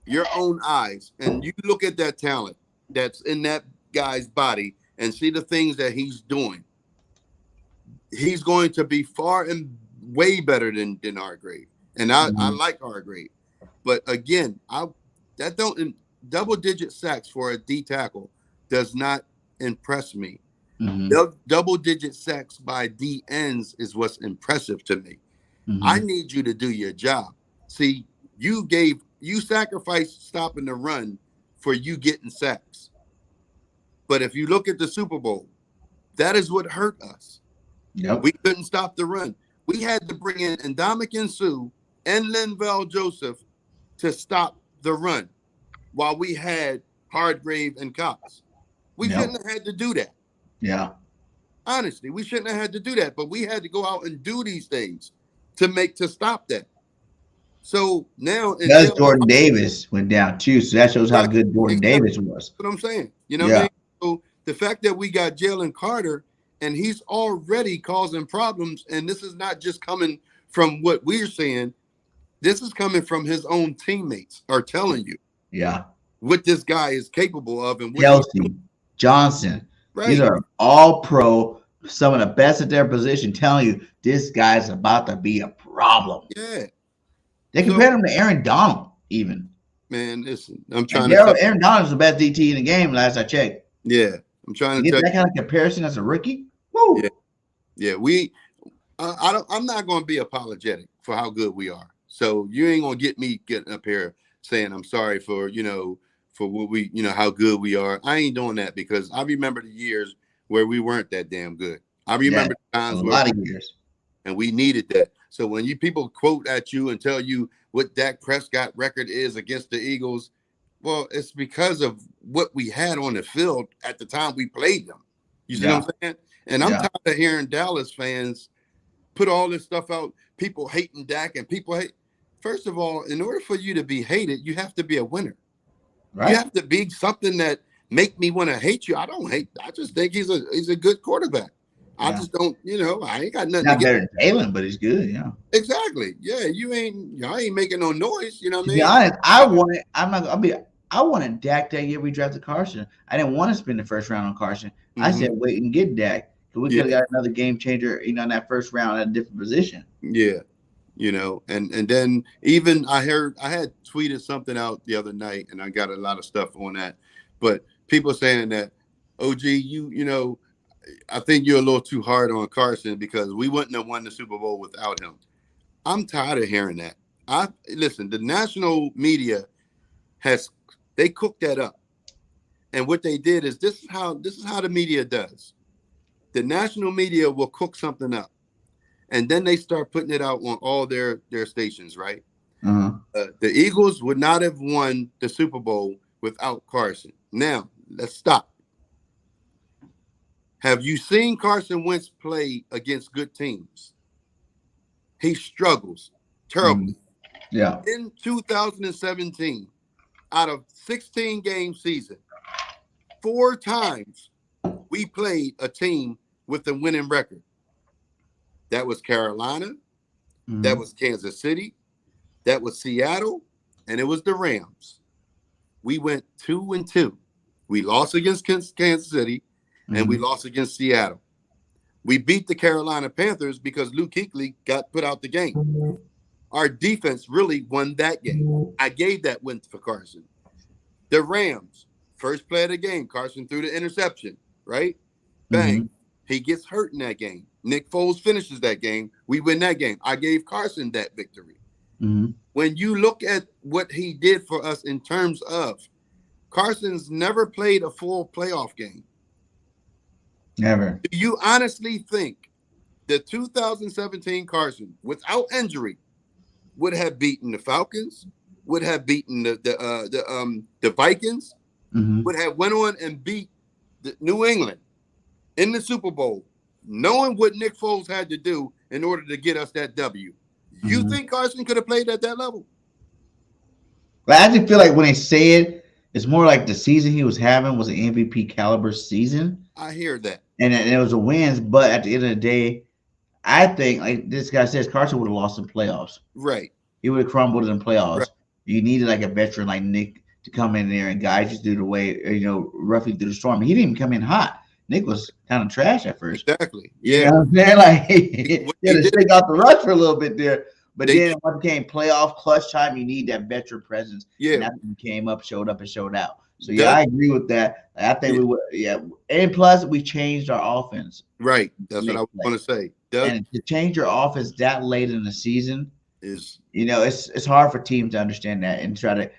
your own eyes, and you look at that talent that's in that guy's body and see the things that he's doing. He's going to be far and way better than Hargrave. And I Mm-hmm. like Hargrave. But again, that don't double digit sacks for a D tackle does not impress me. Mm-hmm. Double digit sacks by D ends is what's impressive to me. I Mm-hmm. need you to do your job. See, you sacrificed stopping the run for you getting sacks. But if you look at the Super Bowl, that is what hurt us. Yep. We couldn't stop the run. We had to bring in Ndamukong Suh and Linval Joseph to stop the run while we had Hardgrave and Cox. We Yep. shouldn't have had to do that. Yeah. Honestly, we shouldn't have had to do that, but we had to go out and do these things to stop that. So now in Because Jalen, Jordan Davis went down too, so that shows how exactly, good Jordan exactly Davis was. what I'm saying. You know what I Yeah. mean? So the fact that we got Jalen Carter and he's already causing problems, and this is not just coming from what we're saying. This is coming from his own teammates are telling you Yeah. what this guy is capable of and what he's doing. Kelsey, Johnson, these Right. are all pro, some of the best at their position, telling you this guy's about to be a problem. Yeah. They So, compared him to Aaron Donald, even. man, listen, I'm And trying to tell Aaron Donald was the best DT in the game last I checked. yeah, I'm trying To to get tell that kind of comparison as a rookie, you. Yeah. woo. Yeah. I'm not going to be apologetic for how good we are. So you ain't going to get me getting up here saying I'm sorry for, for what how good we are. I ain't doing that because I remember the years where we weren't that damn good. I Yeah, remember the a times where lot of years. and we needed that. So when you people quote at you and tell you what Dak Prescott record is against the Eagles, well, it's because of what we had on the field at the time we played them. You see what Yeah, I'm saying? And I'm yeah, tired of hearing Dallas fans put all this stuff out, people hating Dak and people hate. First of all, in order for you to be hated, you have to be a winner. You right. have to be something that make me want to hate you. I don't hate. I just think he's a good quarterback. I Yeah, just don't, I ain't got nothing to not get. better than Jalen, but he's good. Yeah. Exactly. Yeah, I ain't making no noise. You know what To I be mean? honest, I wanted. I'm not. I'll be. I wanted Dak that year we drafted Carson. I didn't want to spend the first round on Carson. I Mm-hmm. said wait and get Dak because we Yeah, could have got another game changer. In that first round at a different position. yeah. And then even I had tweeted something out the other night, and I got a lot of stuff on that. But people saying that, OG, I think you're a little too hard on Carson because we wouldn't have won the Super Bowl without him. I'm tired of hearing that. I listen. The national media they cooked that up. And what they did is this is how the media does. The national media will cook something up, and then they start putting it out on all their stations. Right? Uh-huh. The Eagles would not have won the Super Bowl without Carson. Now let's stop. Have you seen Carson Wentz play against good teams? He struggles Mhm. terribly. Yeah. In 2017, out of 16 game season, 4 times we played a team with a winning record. That was Carolina, that Mhm. was Kansas City, that was Seattle, and it was the Rams. We went 2-2. We lost against Kansas City, and we Mhm. lost against Seattle. We beat the Carolina Panthers because Luke Kuechly got put out the game. Our defense really won that game. I gave that win for Carson. The Rams, first play of the game, Carson threw the interception, right? Bang. Mhm. He gets hurt in that game. Nick Foles finishes that game. We win that game. I gave Carson that victory. Mm-hmm. When you look at what he did for us in terms of Carson's never played a full playoff game. Never. Do you honestly think the 2017 Carson, without injury, would have beaten the Falcons, would have beaten the Vikings, Mm-hmm. would have went on and beat the New England in the Super Bowl, knowing what Nick Foles had to do in order to get us that W? You Mm-hmm. think Carson could have played at that level? But I just feel like when they say it, it's more like the season he was having was an MVP caliber season, I hear that. and it was a wins. But at the end of the day, I think like this guy says, Carson would have lost in playoffs. Right. He would have crumbled in Right. playoffs. You needed like a veteran like Nick to come in there and guide you through the way, roughly through the storm. He didn't even come in hot. Nick was kind of trash at first. Exactly. You Yeah. know what I'm saying? Like he What had he to did, shake off the rush for a little bit there. But they, then when it came playoff clutch time, you need that veteran presence. yeah. And that's when he came up, showed up, and showed out. So yeah, Doug, I agree with that. I think yeah, we would, yeah. And plus, we changed our offense right. to That's what make I was plays. going to say. Doug And to change your offense that late in the season, is it's hard for teams to understand that and try to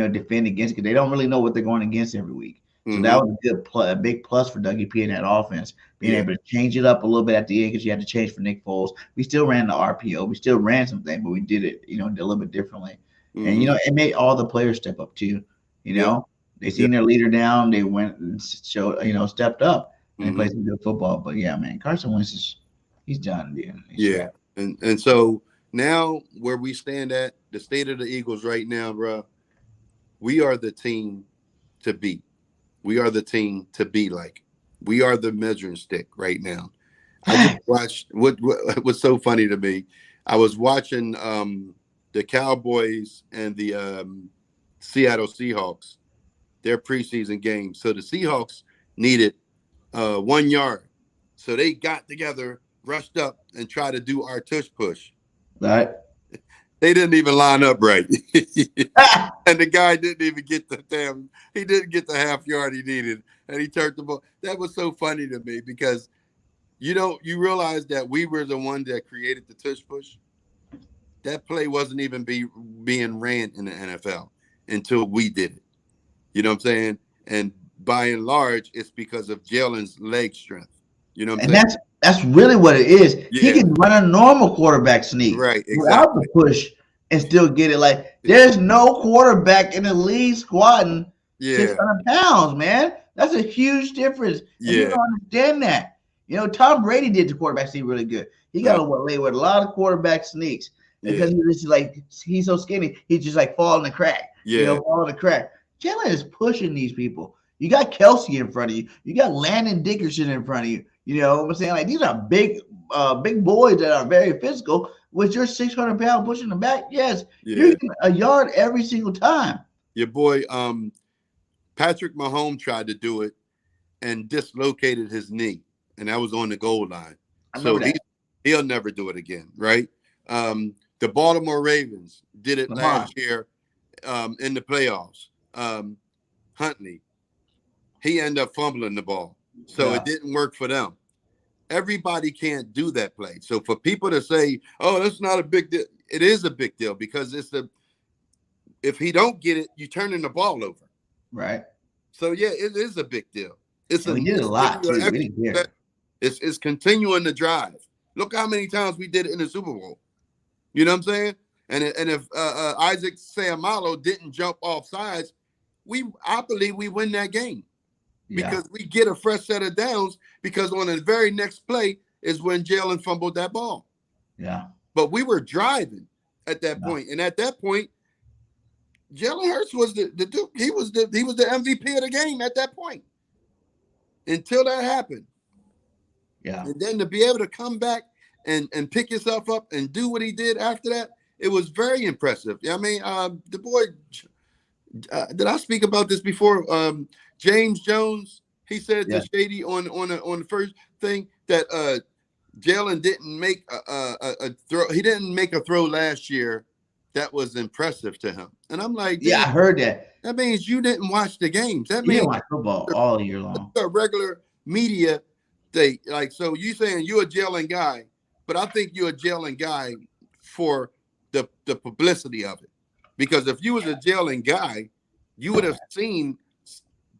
defend against it because they don't really know what they're going against every week. So that was a big plus for Dougie P in that offense, being yeah. able to change it up a little bit at the end because you had to change for Nick Foles. We still ran the RPO, we still ran something, but we did it, did a little bit differently. And it made all the players step up too. Yeah. They Yeah. seen their leader down, they went and stepped up and Mhm. played some good football. But yeah, man, Carson Wentz he's done, dude. He's Yeah. wrapped. And so now where we stand at, the state of the Eagles right now, bro, we are the team to beat. We are the team to be like. We are the measuring stick right now. I just watched what was so funny to me. I was watching the Cowboys and the Seattle Seahawks, their preseason game. So the Seahawks needed 1 yard. So they got together, rushed up, and tried to do our tush push. Right. They didn't even line up right. And the guy didn't even get he didn't get the half yard he needed. And he turned the ball. That was so funny to me because you realize that we were the one that created the tush push. That play wasn't even being ran in the NFL until we did it. You know what I'm saying? And by and large, it's because of Jalen's leg strength. You know what I'm And saying? that's really what it is. Yeah. He can run a normal quarterback sneak Right, without exactly. the push and still get it. Like there's no quarterback in the league squatting Yeah. 600 pounds, man. That's a huge difference. And Yeah. people don't understand that. Tom Brady did the quarterback sneak really good. He got away with a lot of quarterback sneaks because he's so skinny. He's just like fall in the crack. Yeah. Fall in the crack. Jalen is pushing these people. You got Kelsey in front of you. You got Landon Dickerson in front of you. You know what I'm saying? Like these are big boys that are very physical. With your 600 pound pushing them back, yes, you're getting a yard every single time. Your boy Patrick Mahomes tried to do it and dislocated his knee, and that was on the goal line. So he'll never do it again, right? The Baltimore Ravens did it last year in the playoffs. Huntley, he ended up fumbling the ball, so it didn't work for them. Everybody can't do that play. So for people to say, "Oh, that's not a big deal," it is a big deal because if he don't get it, you turning the ball over. Right. So yeah, it is a big deal. We did a lot too. We didn't care. It's continuing the drive. Look how many times we did it in the Super Bowl. You know what I'm saying? And if Isaac Seumalo didn't jump off sides, I believe we win that game because we get a fresh set of downs because on the very next play is when Jalen fumbled that ball. Yeah. But we were driving at that point. And at that point, Jalen Hurts was the Duke. He was the MVP of the game at that point. Until that happened. Yeah. And then to be able to come back and pick yourself up and do what he did after that, it was very impressive. I mean, the boy, did I speak about this before? James Jones, he said to Shady on the first thing that Jalen didn't make a throw. He didn't make a throw last year that was impressive to him. And I'm like, I heard that. That means you didn't watch the games. That you means didn't watch football all year long. A regular media thing. Like, so you saying you're a Jalen guy, but I think you're a Jalen guy for the publicity of it. Because if you was a Jalen guy, you would have seen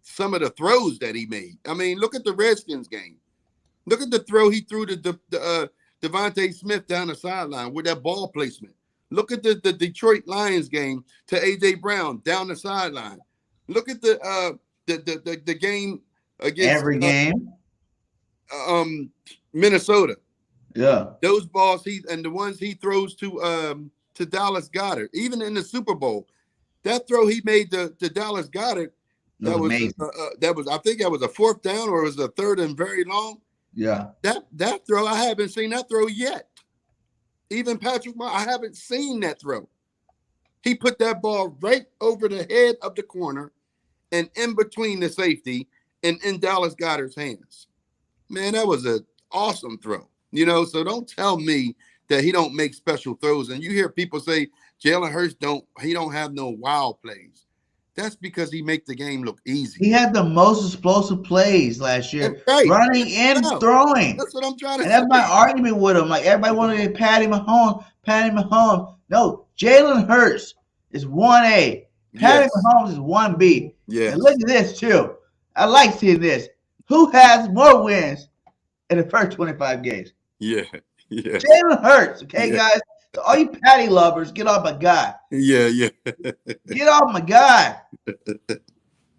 some of the throws that he made. I mean, look at the Redskins game. Look at the throw he threw to Devontae Smith down the sideline with that ball placement. Look at the Detroit Lions game to A.J. Brown down the sideline. Look at the game against every game. Minnesota. Yeah. Those balls the ones he throws to Dallas Goedert, even in the Super Bowl, that throw he made to Dallas Goedert, that was I think that was a 4th down or it was a 3rd and very long. Yeah. That throw, I haven't seen that throw yet. Even Patrick Mahomes, I haven't seen that throw. He put that ball right over the head of the corner and in between the safety and in Dallas Goedert's hands. Man, that was an awesome throw. So don't tell me that he don't make special throws. And you hear people say Jalen Hurts don't have no wild plays. That's because he make the game look easy. He had the most explosive plays last year, running and throwing. That's what I'm trying to say. That's my argument with him. Like, everybody wanted to Patty Mahomes. No, Jalen Hurts is 1A. Patty Mahomes is 1B. Yeah. And look at this, too. I like seeing this. Who has more wins in the first 25 games? Yeah. Jalen Hurts. Okay, guys? So all you Patty lovers, get off my guy. Yeah. Get off my guy.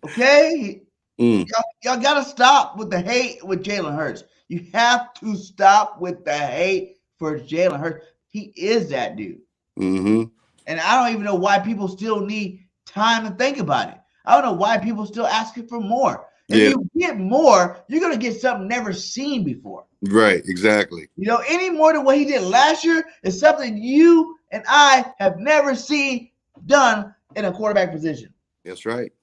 Okay? Y'all got to stop with the hate with Jalen Hurts. You have to stop with the hate for Jalen Hurts. He is that dude. Mm-hmm. And I don't even know why people still need time to think about it. I don't know why people still asking for more. If you get more, you're going to get something never seen before. Right, exactly. Any more than what he did last year is something you and I have never seen done in a quarterback position. That's right.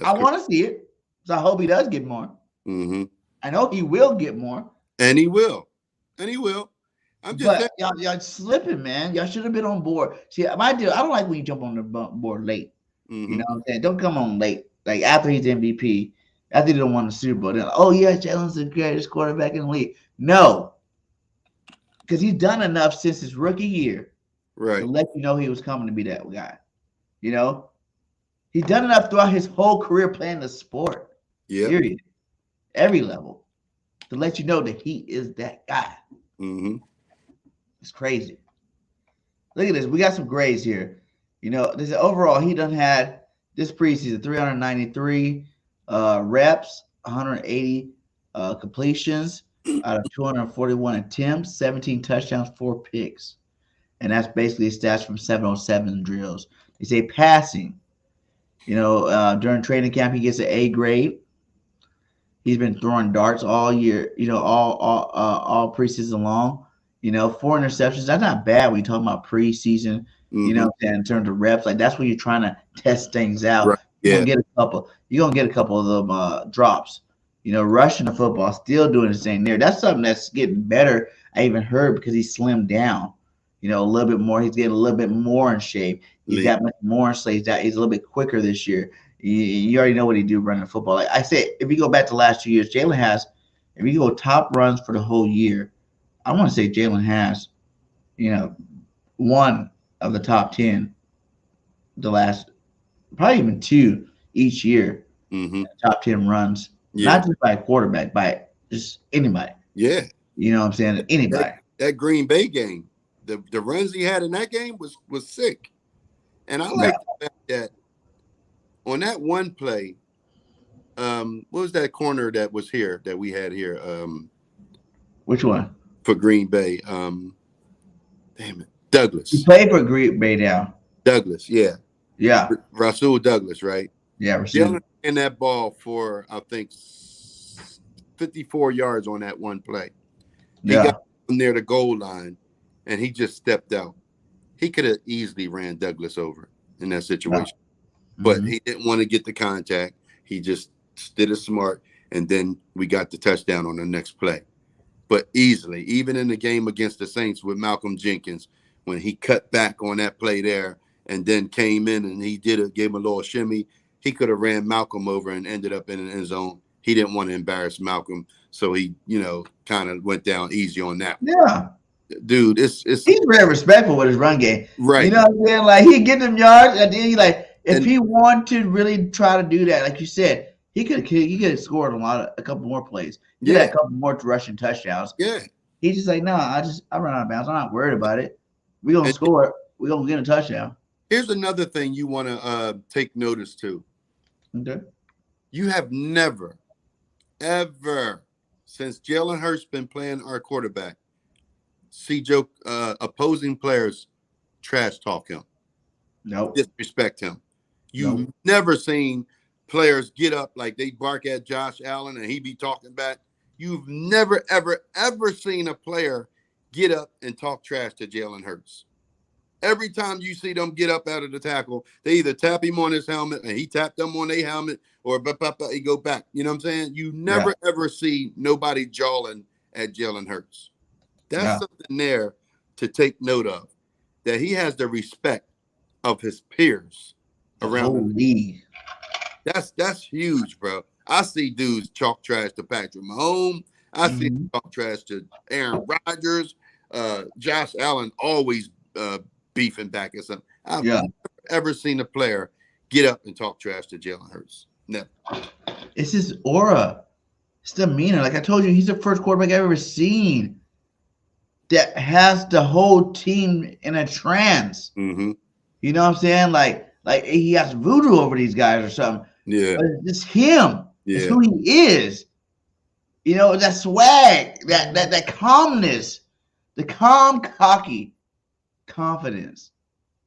I want to see it. So I hope he does get more. Mm-hmm. I know he will get more. And he will. I'm just y'all slipping, man. Y'all should have been on board. See, my deal, I don't like when you jump on the board late. Mm-hmm. You know what I'm saying? Don't come on late. Like after he's MVP, after he don't won the Super Bowl. Then, oh yeah, Jalen's the greatest quarterback in the league. No. Because he's done enough since his rookie year to let you know he was coming to be that guy. He's done enough throughout his whole career playing the sport. Yeah. Period. Every level. To let you know that he is that guy. Mm-hmm. It's crazy. Look at this. We got some grades here. This is overall, he done had this preseason 393 reps, 180 completions out of 241 attempts, 17 touchdowns, 4 picks. And that's basically stats from 707 drills. They say passing. During training camp, he gets an A grade. He's been throwing darts all year, all preseason long. 4 interceptions. That's not bad when you're talking about preseason, in terms of reps. Like, that's when you're trying to test things out. Right. Yeah. You're gonna get a couple of them drops. Rushing the football, still doing the same there. That's something that's getting better. I even heard because he slimmed down, a little bit more. He's getting a little bit more in shape. He's got much more in shape. He's a little bit quicker this year. You already know what he do running the football. Like I said, if you go back to the last 2 years, Jalen has, if you go top runs for the whole year, I want to say Jalen has, one of the top 10 the last, probably even 2 each year, top 10 runs, not just by a quarterback, by just anybody. Yeah. You know what I'm saying? Anybody. That Green Bay game, the runs he had in that game was sick. And I like the fact that on that one play, what was that corner that was here that we had here? Which one? For Green Bay. Damn it. Douglas. He played for Green Bay now. Douglas, yeah. Yeah. Rasul Douglas, right? Yeah, Rasul. In that ball for, I think, 54 yards on that one play. He got near the goal line, and he just stepped out. He could have easily ran Douglas over in that situation. But he didn't want to get the contact. He just did it smart, and then we got the touchdown on the next play. But easily, even in the game against the Saints with Malcolm Jenkins, when he cut back on that play there and then came in and he gave him a little shimmy, he could have ran Malcolm over and ended up in an end zone. He didn't want to embarrass Malcolm, so he, kind of went down easy on that. Yeah. dude, it's He's very respectful with his run game. You right. know what I'm saying? Like he get them yards, and then he like if And he wanted to really try to do that, like you said, he could have scored a couple more plays. He could have yeah, had a couple more rushing touchdowns. yeah. He's just like, no, I run out of bounds. I'm not worried about it. We gonna And score. We gonna get a touchdown. here's another thing you want to take notice to. Okay. You have never, ever, since Jalen Hurts been playing our quarterback, see opposing players trash talk him, Nope. disrespect him. You've Nope. never seen players get up like they bark at Josh Allen and he be talking back. You've never, ever, ever seen a player get up and talk trash to Jalen Hurts. Every time you see them get up out of the tackle, they either tap him on his helmet and he tapped them on their helmet, or he go back. You know what I'm saying? You Yeah. never ever see nobody jawing at Jalen Hurts. That's Yeah. something there to take note of. That he has the respect of his peers The around whole him. league. That's huge, bro. I see dudes talk trash to Patrick Mahomes. I see Mhm. talk trash to Aaron Rodgers. Josh Allen always beefing back at something. I've Yeah. never ever seen a player get up and talk trash to Jalen Hurts. Never. It's his aura. It's demeanor. Like I told you, he's the first quarterback I've ever seen that has the whole team in a trance. Mm-hmm. You know what I'm saying? Like he has voodoo over these guys or something. Yeah. But it's him. It's Yeah. who he is. You know, that swag, that calmness, the calm, cocky confidence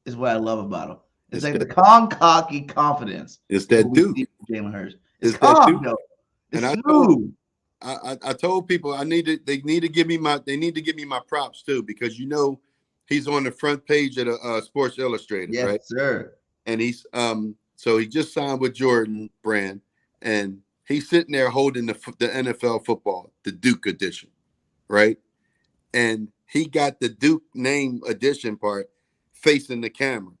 is what I love about him. It's like the calm, cocky confidence. It's that dude. Jalen Hurts. It's that calm, dude. though. It's And I smooth. told people they need to give me my props too, because he's on the front page of the Sports Illustrated, Yes, right? sir. And he's so he just signed with Jordan Brand, and he's sitting there holding the NFL football, the Duke edition, right? And he got the Duke name edition part facing the camera.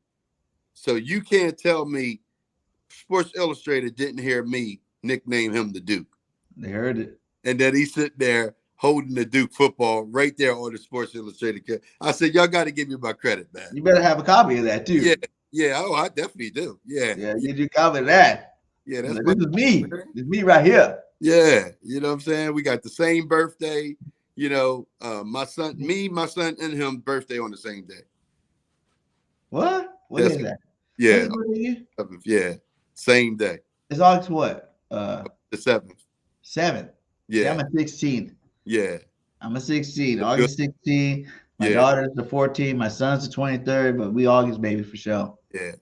So you can't tell me Sports Illustrated didn't hear me nickname him the Duke. They heard it. And then he's sitting there holding the Duke football right there on the Sports Illustrated. I said, y'all got to give me my credit, man. You better have a copy of that, too. Yeah. Yeah. Oh, I definitely do. Yeah. Yeah, you do copy of that. Yeah. That's Like, this is me. This is me right here. Yeah. You know what I'm saying? We got the same birthday. My son, and him birthday on the same day. What? What is that? Yeah. Yeah. Same day. It's August what? The 7th. 7th. Yeah. I'm a 16th. Yeah. I'm a 16. August 16th. My Yeah. daughter's the 14th. My son's the 23rd, but we August baby for sure. Yeah.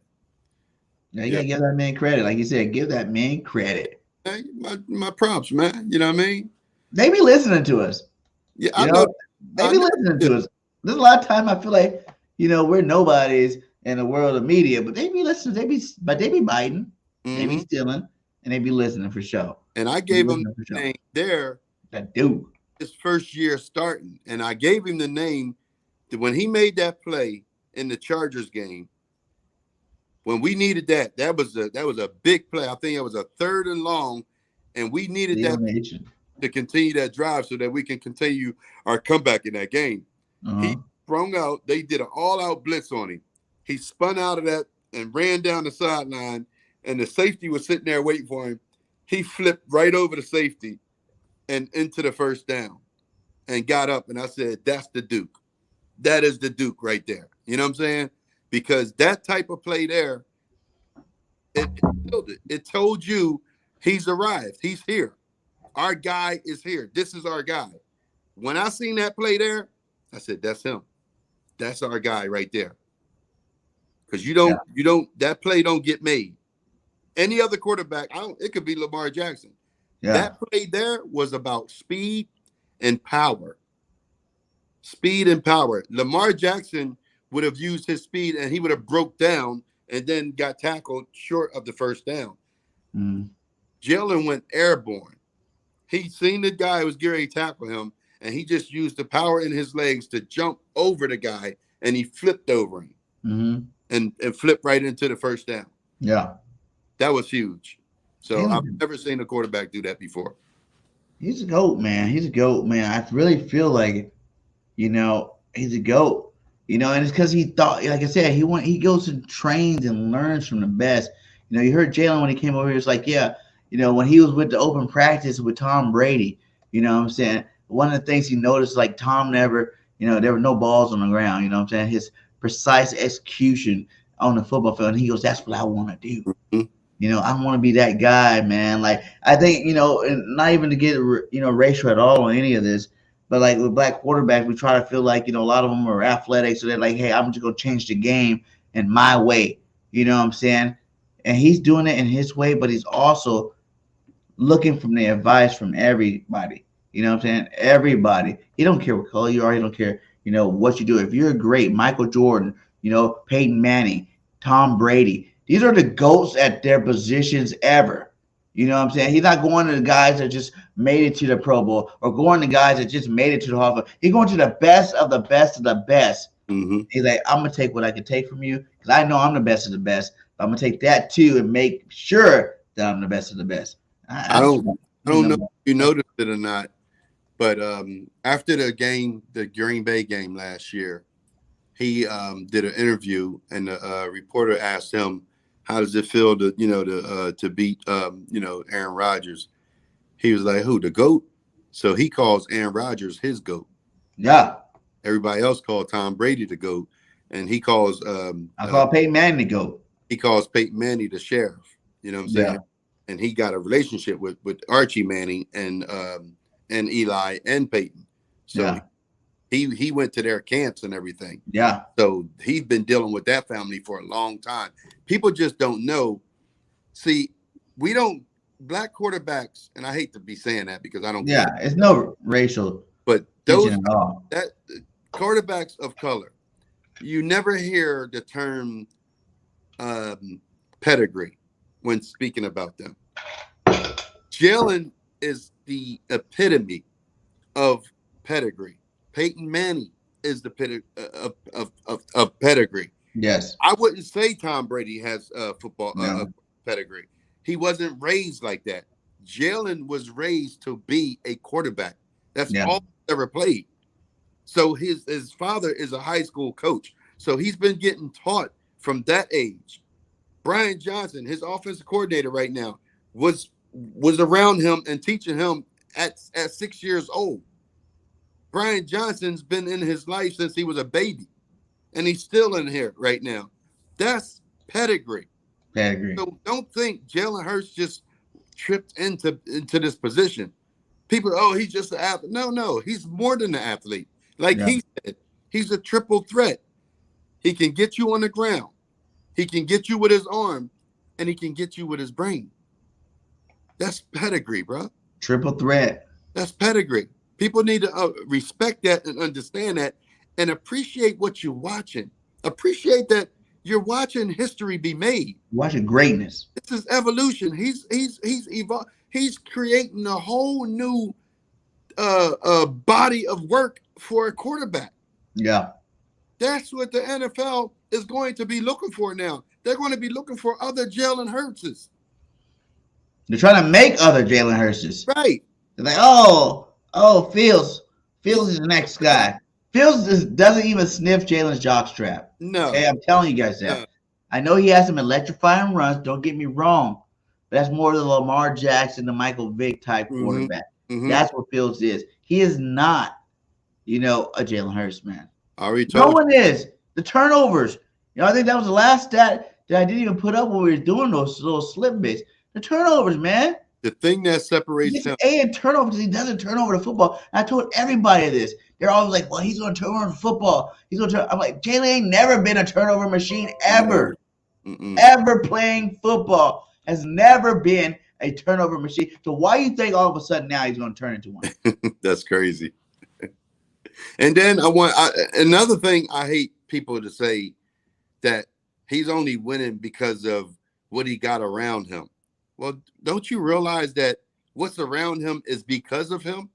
Yeah, you gotta give that man credit. Like you said, give that man credit. Hey, my props, man. You know what I mean? They be listening to us. Yeah, I know. They be listening to us. There's a lot of time I feel like, we're nobodies in the world of media, but they be listening. They be biting, they be stealing, and they be listening for sure. And I gave him the name there. That dude. His first year starting, and I gave him the name that when he made that play in the Chargers game. When we needed that was a big play. I think it was a 3rd and long, and we needed that to continue that drive so that we can continue our comeback in that game. He sprung out. They did an all-out blitz on him. He spun out of that and ran down the sideline, and the safety was sitting there waiting for him. He flipped right over the safety and into the first down and got up, and I said, that's the Duke. That is the Duke right there. You know what I'm saying? Because that type of play there, it told you he's arrived. He's here. Our guy is here. This is our guy. When I seen that play there, I said, that's him. That's our guy right there. Because that play don't get made. Any other quarterback, it could be Lamar Jackson. Yeah. That play there was about speed and power. Speed and power. Lamar Jackson would have used his speed and he would have broke down and then got tackled short of the first down. Jalen went airborne. He seen the guy who was getting ready to tackle him, and he just used the power in his legs to jump over the guy, and he flipped over him and flipped right into the first down. Yeah. That was huge. So I've never seen a quarterback do that before. He's a GOAT, man. He's a GOAT, man. I really feel like, He's a goat. And it's because he thought, like I said, he goes and trains and learns from the best. You heard Jalen when he came over here. It's like, yeah, when he was with the open practice with Tom Brady. What I'm saying? One of the things he noticed, like Tom never, there were no balls on the ground. What I'm saying? His precise execution on the football field. And he goes, that's what I want to do. Mhm. I want to be that guy, man. Like, I think, and not even to get, racial at all on any of this, but like with black quarterbacks, we try to feel like, a lot of them are athletic. So they're like, hey, I'm just going to change the game in my way. You know what I'm saying? And he's doing it in his way, but he's also looking from the advice from everybody. You know what I'm saying? Everybody. He don't care what color you are. He don't care, what you do. If you're great, Michael Jordan, Peyton Manning, Tom Brady, these are the GOATs at their positions ever. You know what I'm saying? He's not going to the guys that just made it to the Pro Bowl or going to guys that just made it to the Hall of Fame. He's going to the best of the best of the best. Mhm. He's like, I'm going to take what I can take from you because I know I'm the best of the best. But I'm going to take that too and make sure that I'm the best of the best. I don't know if you noticed it or not, but after the game, the Green Bay game last year, he did an interview, and the reporter asked him, "How does it feel to beat Aaron Rodgers?" He was like, "Who, the GOAT?" So he calls Aaron Rodgers his GOAT. Yeah. Everybody else called Tom Brady the GOAT, and he calls I call Peyton Manning the GOAT. He calls Peyton Manning the sheriff. You know what I'm saying? Yeah. And he got a relationship with Archie Manning and Eli and Peyton. So Yeah. he went to their camps and everything. Yeah. So he's been dealing with that family for a long time. People just don't know. See, black quarterbacks, and I hate to be saying that because I don't Yeah. care, It's no racial but tension those at all. that quarterbacks of color, you never hear the term pedigree when speaking about them. Jalen is the epitome of pedigree. Peyton Manning is the of pedigree. Yes. I wouldn't say Tom Brady has football No. pedigree. He wasn't raised like that. Jalen was raised to be a quarterback. That's Yeah. all he ever played. So his father is a high school coach. So he's been getting taught from that age. Brian Johnson, his offensive coordinator right now, was around him and teaching him at 6 years old. Brian Johnson's been in his life since he was a baby, and he's still in here right now. That's pedigree. Pedigree. So don't think Jalen Hurts just tripped into this position. People, oh, he's just an athlete. No, he's more than an athlete. Like Yeah. he said, he's a triple threat. He can get you on the ground. He can get you with his arm, and he can get you with his brain. That's pedigree, bro. Triple threat. That's pedigree. People need to respect that and understand that and appreciate what you're watching. Appreciate that you're watching history be made. Watching greatness. This is evolution. He's evolved. He's creating a whole new body of work for a quarterback. Yeah. That's what the NFL is going to be looking for now. They're going to be looking for other Jalen Hurtses. They're trying to make other Jalen Hurts. Right. They're like, oh, Fields is the next guy. Fields doesn't even sniff Jalen's jockstrap. No. Okay, I'm telling you guys that. No. I know he has some electrifying runs. Don't get me wrong. But that's more the Lamar Jackson, the Michael Vick type quarterback. Mm-hmm. That's what Fields is. He is not, a Jalen Hurts, man. I already told no one is. The turnovers. I think that was the last stat that I didn't even put up when we were doing those little slip bits. The turnovers, man. The thing that separates him. A in turnovers, he doesn't turn over the football. And I told everybody this. They're always like, well, he's going to turn over the football. I'm like, Jalen ain't never been a turnover machine ever. Ever playing football has never been a turnover machine. So why do you think all of a sudden now he's going to turn into one? That's crazy. And then another thing I hate people to say that he's only winning because of what he got around him. Well, don't you realize that what's around him is because of him?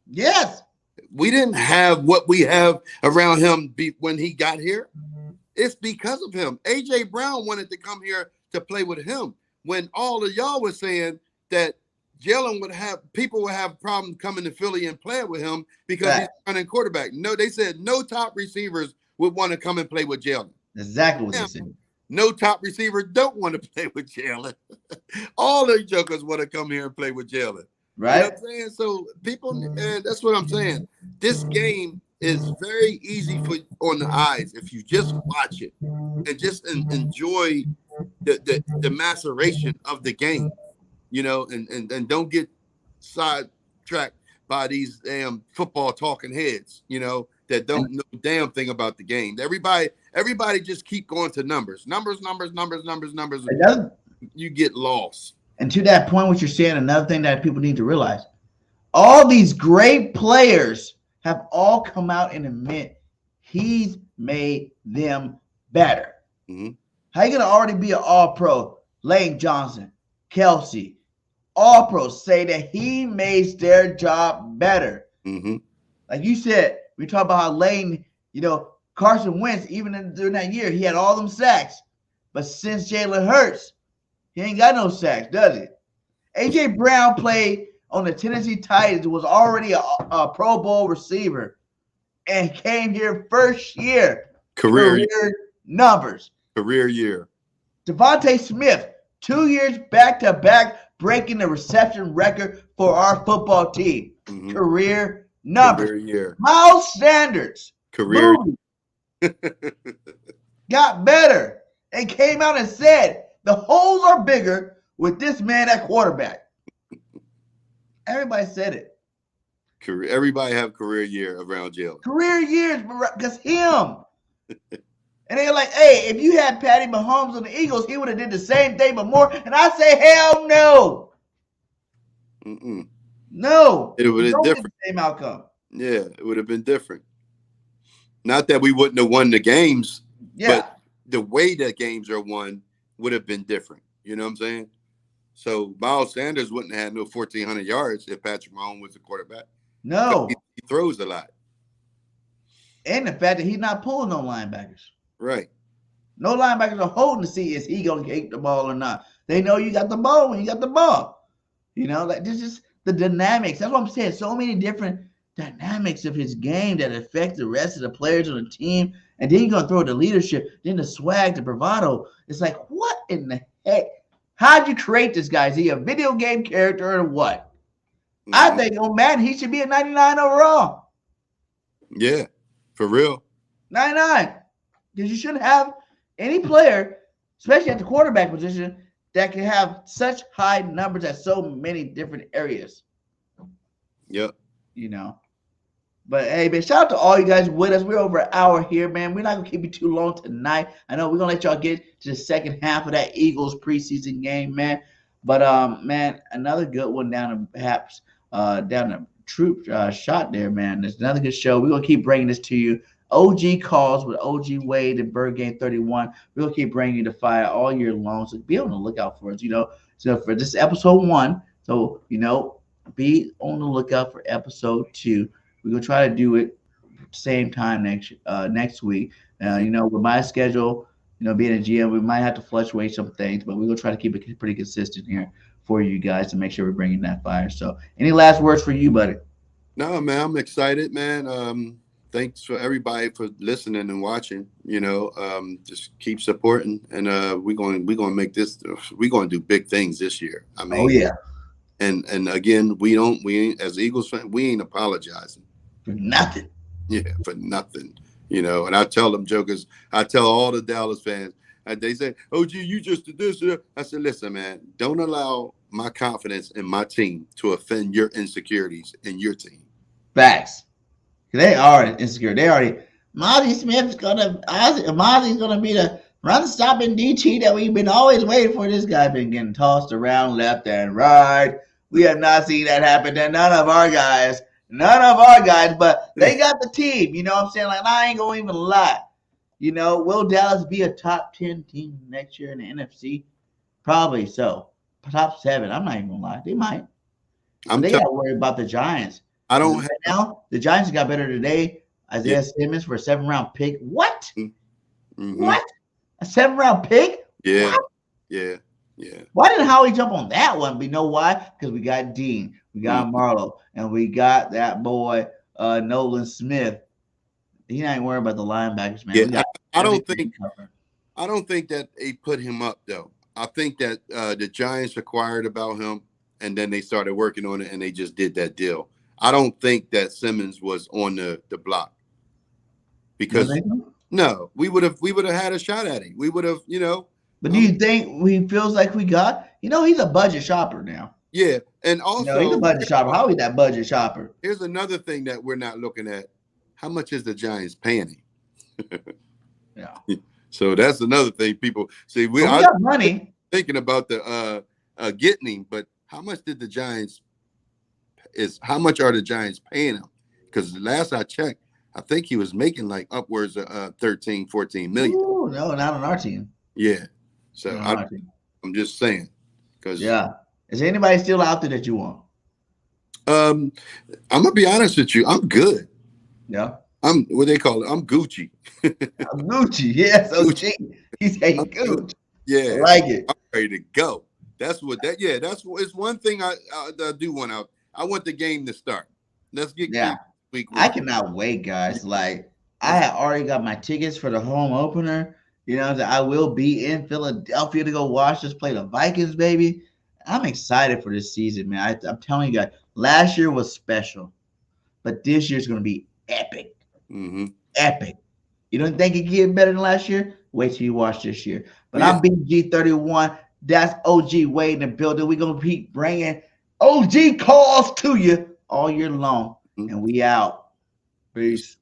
Yes. We didn't have what we have around him when he got here. It's because of him. A.J. Brown wanted to come here to play with him when all of y'all were saying that Jalen would have problems coming to Philly and playing with him because Right. he's running quarterback. No, they said no top receivers would want to come and play with Jalen. Exactly what they said. No top receiver don't want to play with Jalen. All the jokers want to come here and play with Jalen. Right. You know what I'm saying? So people, that's what I'm saying. This game is very easy on the eyes if you just watch it and just enjoy the maceration of the game, you know, and don't get sidetracked by these damn football talking heads, you know, that don't know a damn thing about the game. Everybody just keep going to numbers. You get lost. And to that point, what you're saying, another thing that people need to realize, all these great players have all come out and admit he's made them better. Mm-hmm. How you gonna already be an all-pro? Lane Johnson, Kelsey, all-pro say that he makes their job better. Mm-hmm. Like you said, we talk about how Lane, you know, Carson Wentz, even during that year, he had all them sacks. But since Jalen Hurts, he ain't got no sacks, does he? A.J. Brown played on the Tennessee Titans, was already a Pro Bowl receiver, and came here first year. Career numbers. Career year. Devontae Smith, 2 years back-to-back, breaking the reception record for our football team. Mm-hmm. Career numbers. Career year. Miles Sanders. Career. Got better and came out and said, the holes are bigger with this man at quarterback. Everybody said it. Everybody have career year around Jalen. Career years because him. And they're like, hey, if you had Patty Mahomes on the Eagles, he would have did the same thing but more. And I say, hell no. Mm-mm. No. It would have been different. Same outcome. Yeah, it would have been different. Not that we wouldn't have won the games, but the way the games are won would have been different. You know what I'm saying? So Miles Sanders wouldn't have had no 1,400 yards if Patrick Mahomes was the quarterback. No. He throws a lot. And the fact that he's not pulling no linebackers. Right. No linebackers are holding to see is he going to take the ball or not. They know you got the ball when you got the ball. You know, like this is the dynamics. That's what I'm saying. So many different dynamics of his game that affect the rest of the players on the team. And then you're going to throw the leadership, then the swag, the bravado. It's like, what in the heck? How'd you create this guy? Is he a video game character or what? Mm-hmm. I think on Madden, he should be a 99 overall. Yeah, for real. 99. Because you shouldn't have any player, especially at the quarterback position, that can have such high numbers at so many different areas. Yep. You know. But, hey, man, shout out to all you guys with us. We're over an hour here, man. We're not going to keep you too long tonight. I know we're going to let y'all get to the second half of that Eagles preseason game, man. But, man, another good one down the troop shot there, man. There's another good show. We're going to keep bringing this to you. OG calls with OG Wade and Bird Game 31. We're going to keep bringing you the fire all year long. So be on the lookout for us, you know. So for this episode 1, so, you know, be on the lookout for episode 2. We're going to try to do it same time next week. You know, with my schedule, you know, being a GM, we might have to fluctuate some things, but we're going to try to keep it pretty consistent here for you guys to make sure we're bringing that fire. So any last words for you, buddy? No, man, I'm excited, man. Thanks for everybody for listening and watching. You know, just keep supporting, and we're going to make this. We're going to do big things this year. I mean, oh yeah. And again, we ain't as Eagles fans, we ain't apologizing for nothing. Yeah, for nothing. You know, and I tell them jokers, I tell all the Dallas fans, and they say, "Oh, gee, you just did this." I said, "Listen, man, don't allow my confidence in my team to offend your insecurities in your team." Facts. They are insecure. They already. Mozzie Smith's Mozzie's gonna be the run-stopping DT that we've been always waiting for. This guy been getting tossed around left and right. We have not seen that happen to none of our guys, but they got the team. You know what I'm saying? Like, I ain't gonna even lie. You know, will Dallas be a top 10 team next year in the NFC? Probably so. Top 7. I'm not even gonna lie. They might. They got to worry about the Giants. I don't right now. The Giants got better today. Isaiah Simmons for a 7th-round pick. What? Mm-hmm. What? A 7th-round pick? Yeah. What? Yeah. Yeah. Why didn't Howie jump on that one? But you know why? Because we got Dean, we got Marlo, and we got that boy Nolan Smith. He ain't worried about the linebackers, man. Yeah. We got I don't everything think covered. I don't think that they put him up though. I think that the Giants acquired about him, and then they started working on it, and they just did that deal. I don't think that Simmons was on the block because no, we would have had a shot at him. We would have, But do you think he feels like we got? He's a budget shopper now. Yeah, and also he's a budget shopper. How is that budget shopper? Here's another thing that we're not looking at: how much is the Giants paying him? Yeah. So that's another thing people see. We got money. Thinking about the getting him, but how much did the Giants how much are the Giants paying him? Because last I checked, I think he was making like upwards of 13, 14 million. Ooh, no, not on our team. Yeah. So I'm just saying. Because is there anybody still out there that you want? I'm gonna be honest with you. I'm good. Yeah. I'm what they call it. I'm Gucci. I'm Gucci. Yes, OG. He's saying Gucci. Yeah, I like it. I'm ready to go. That's what that. Yeah, that's what. It's one thing I do want out. I want the game to start. Let's get week one. I cannot wait, guys. Like I had already got my tickets for the home opener. I will be in Philadelphia to go watch us play the Vikings, baby. I'm excited for this season, man. I'm telling you guys, last year was special, but this year's going to be epic. Mm-hmm. Epic. You don't think it can get better than last year? Wait till you watch this year. But I'm BG31. That's OG Wade in the building. We're going to keep bringing OG calls to you all year long. And we out. Peace.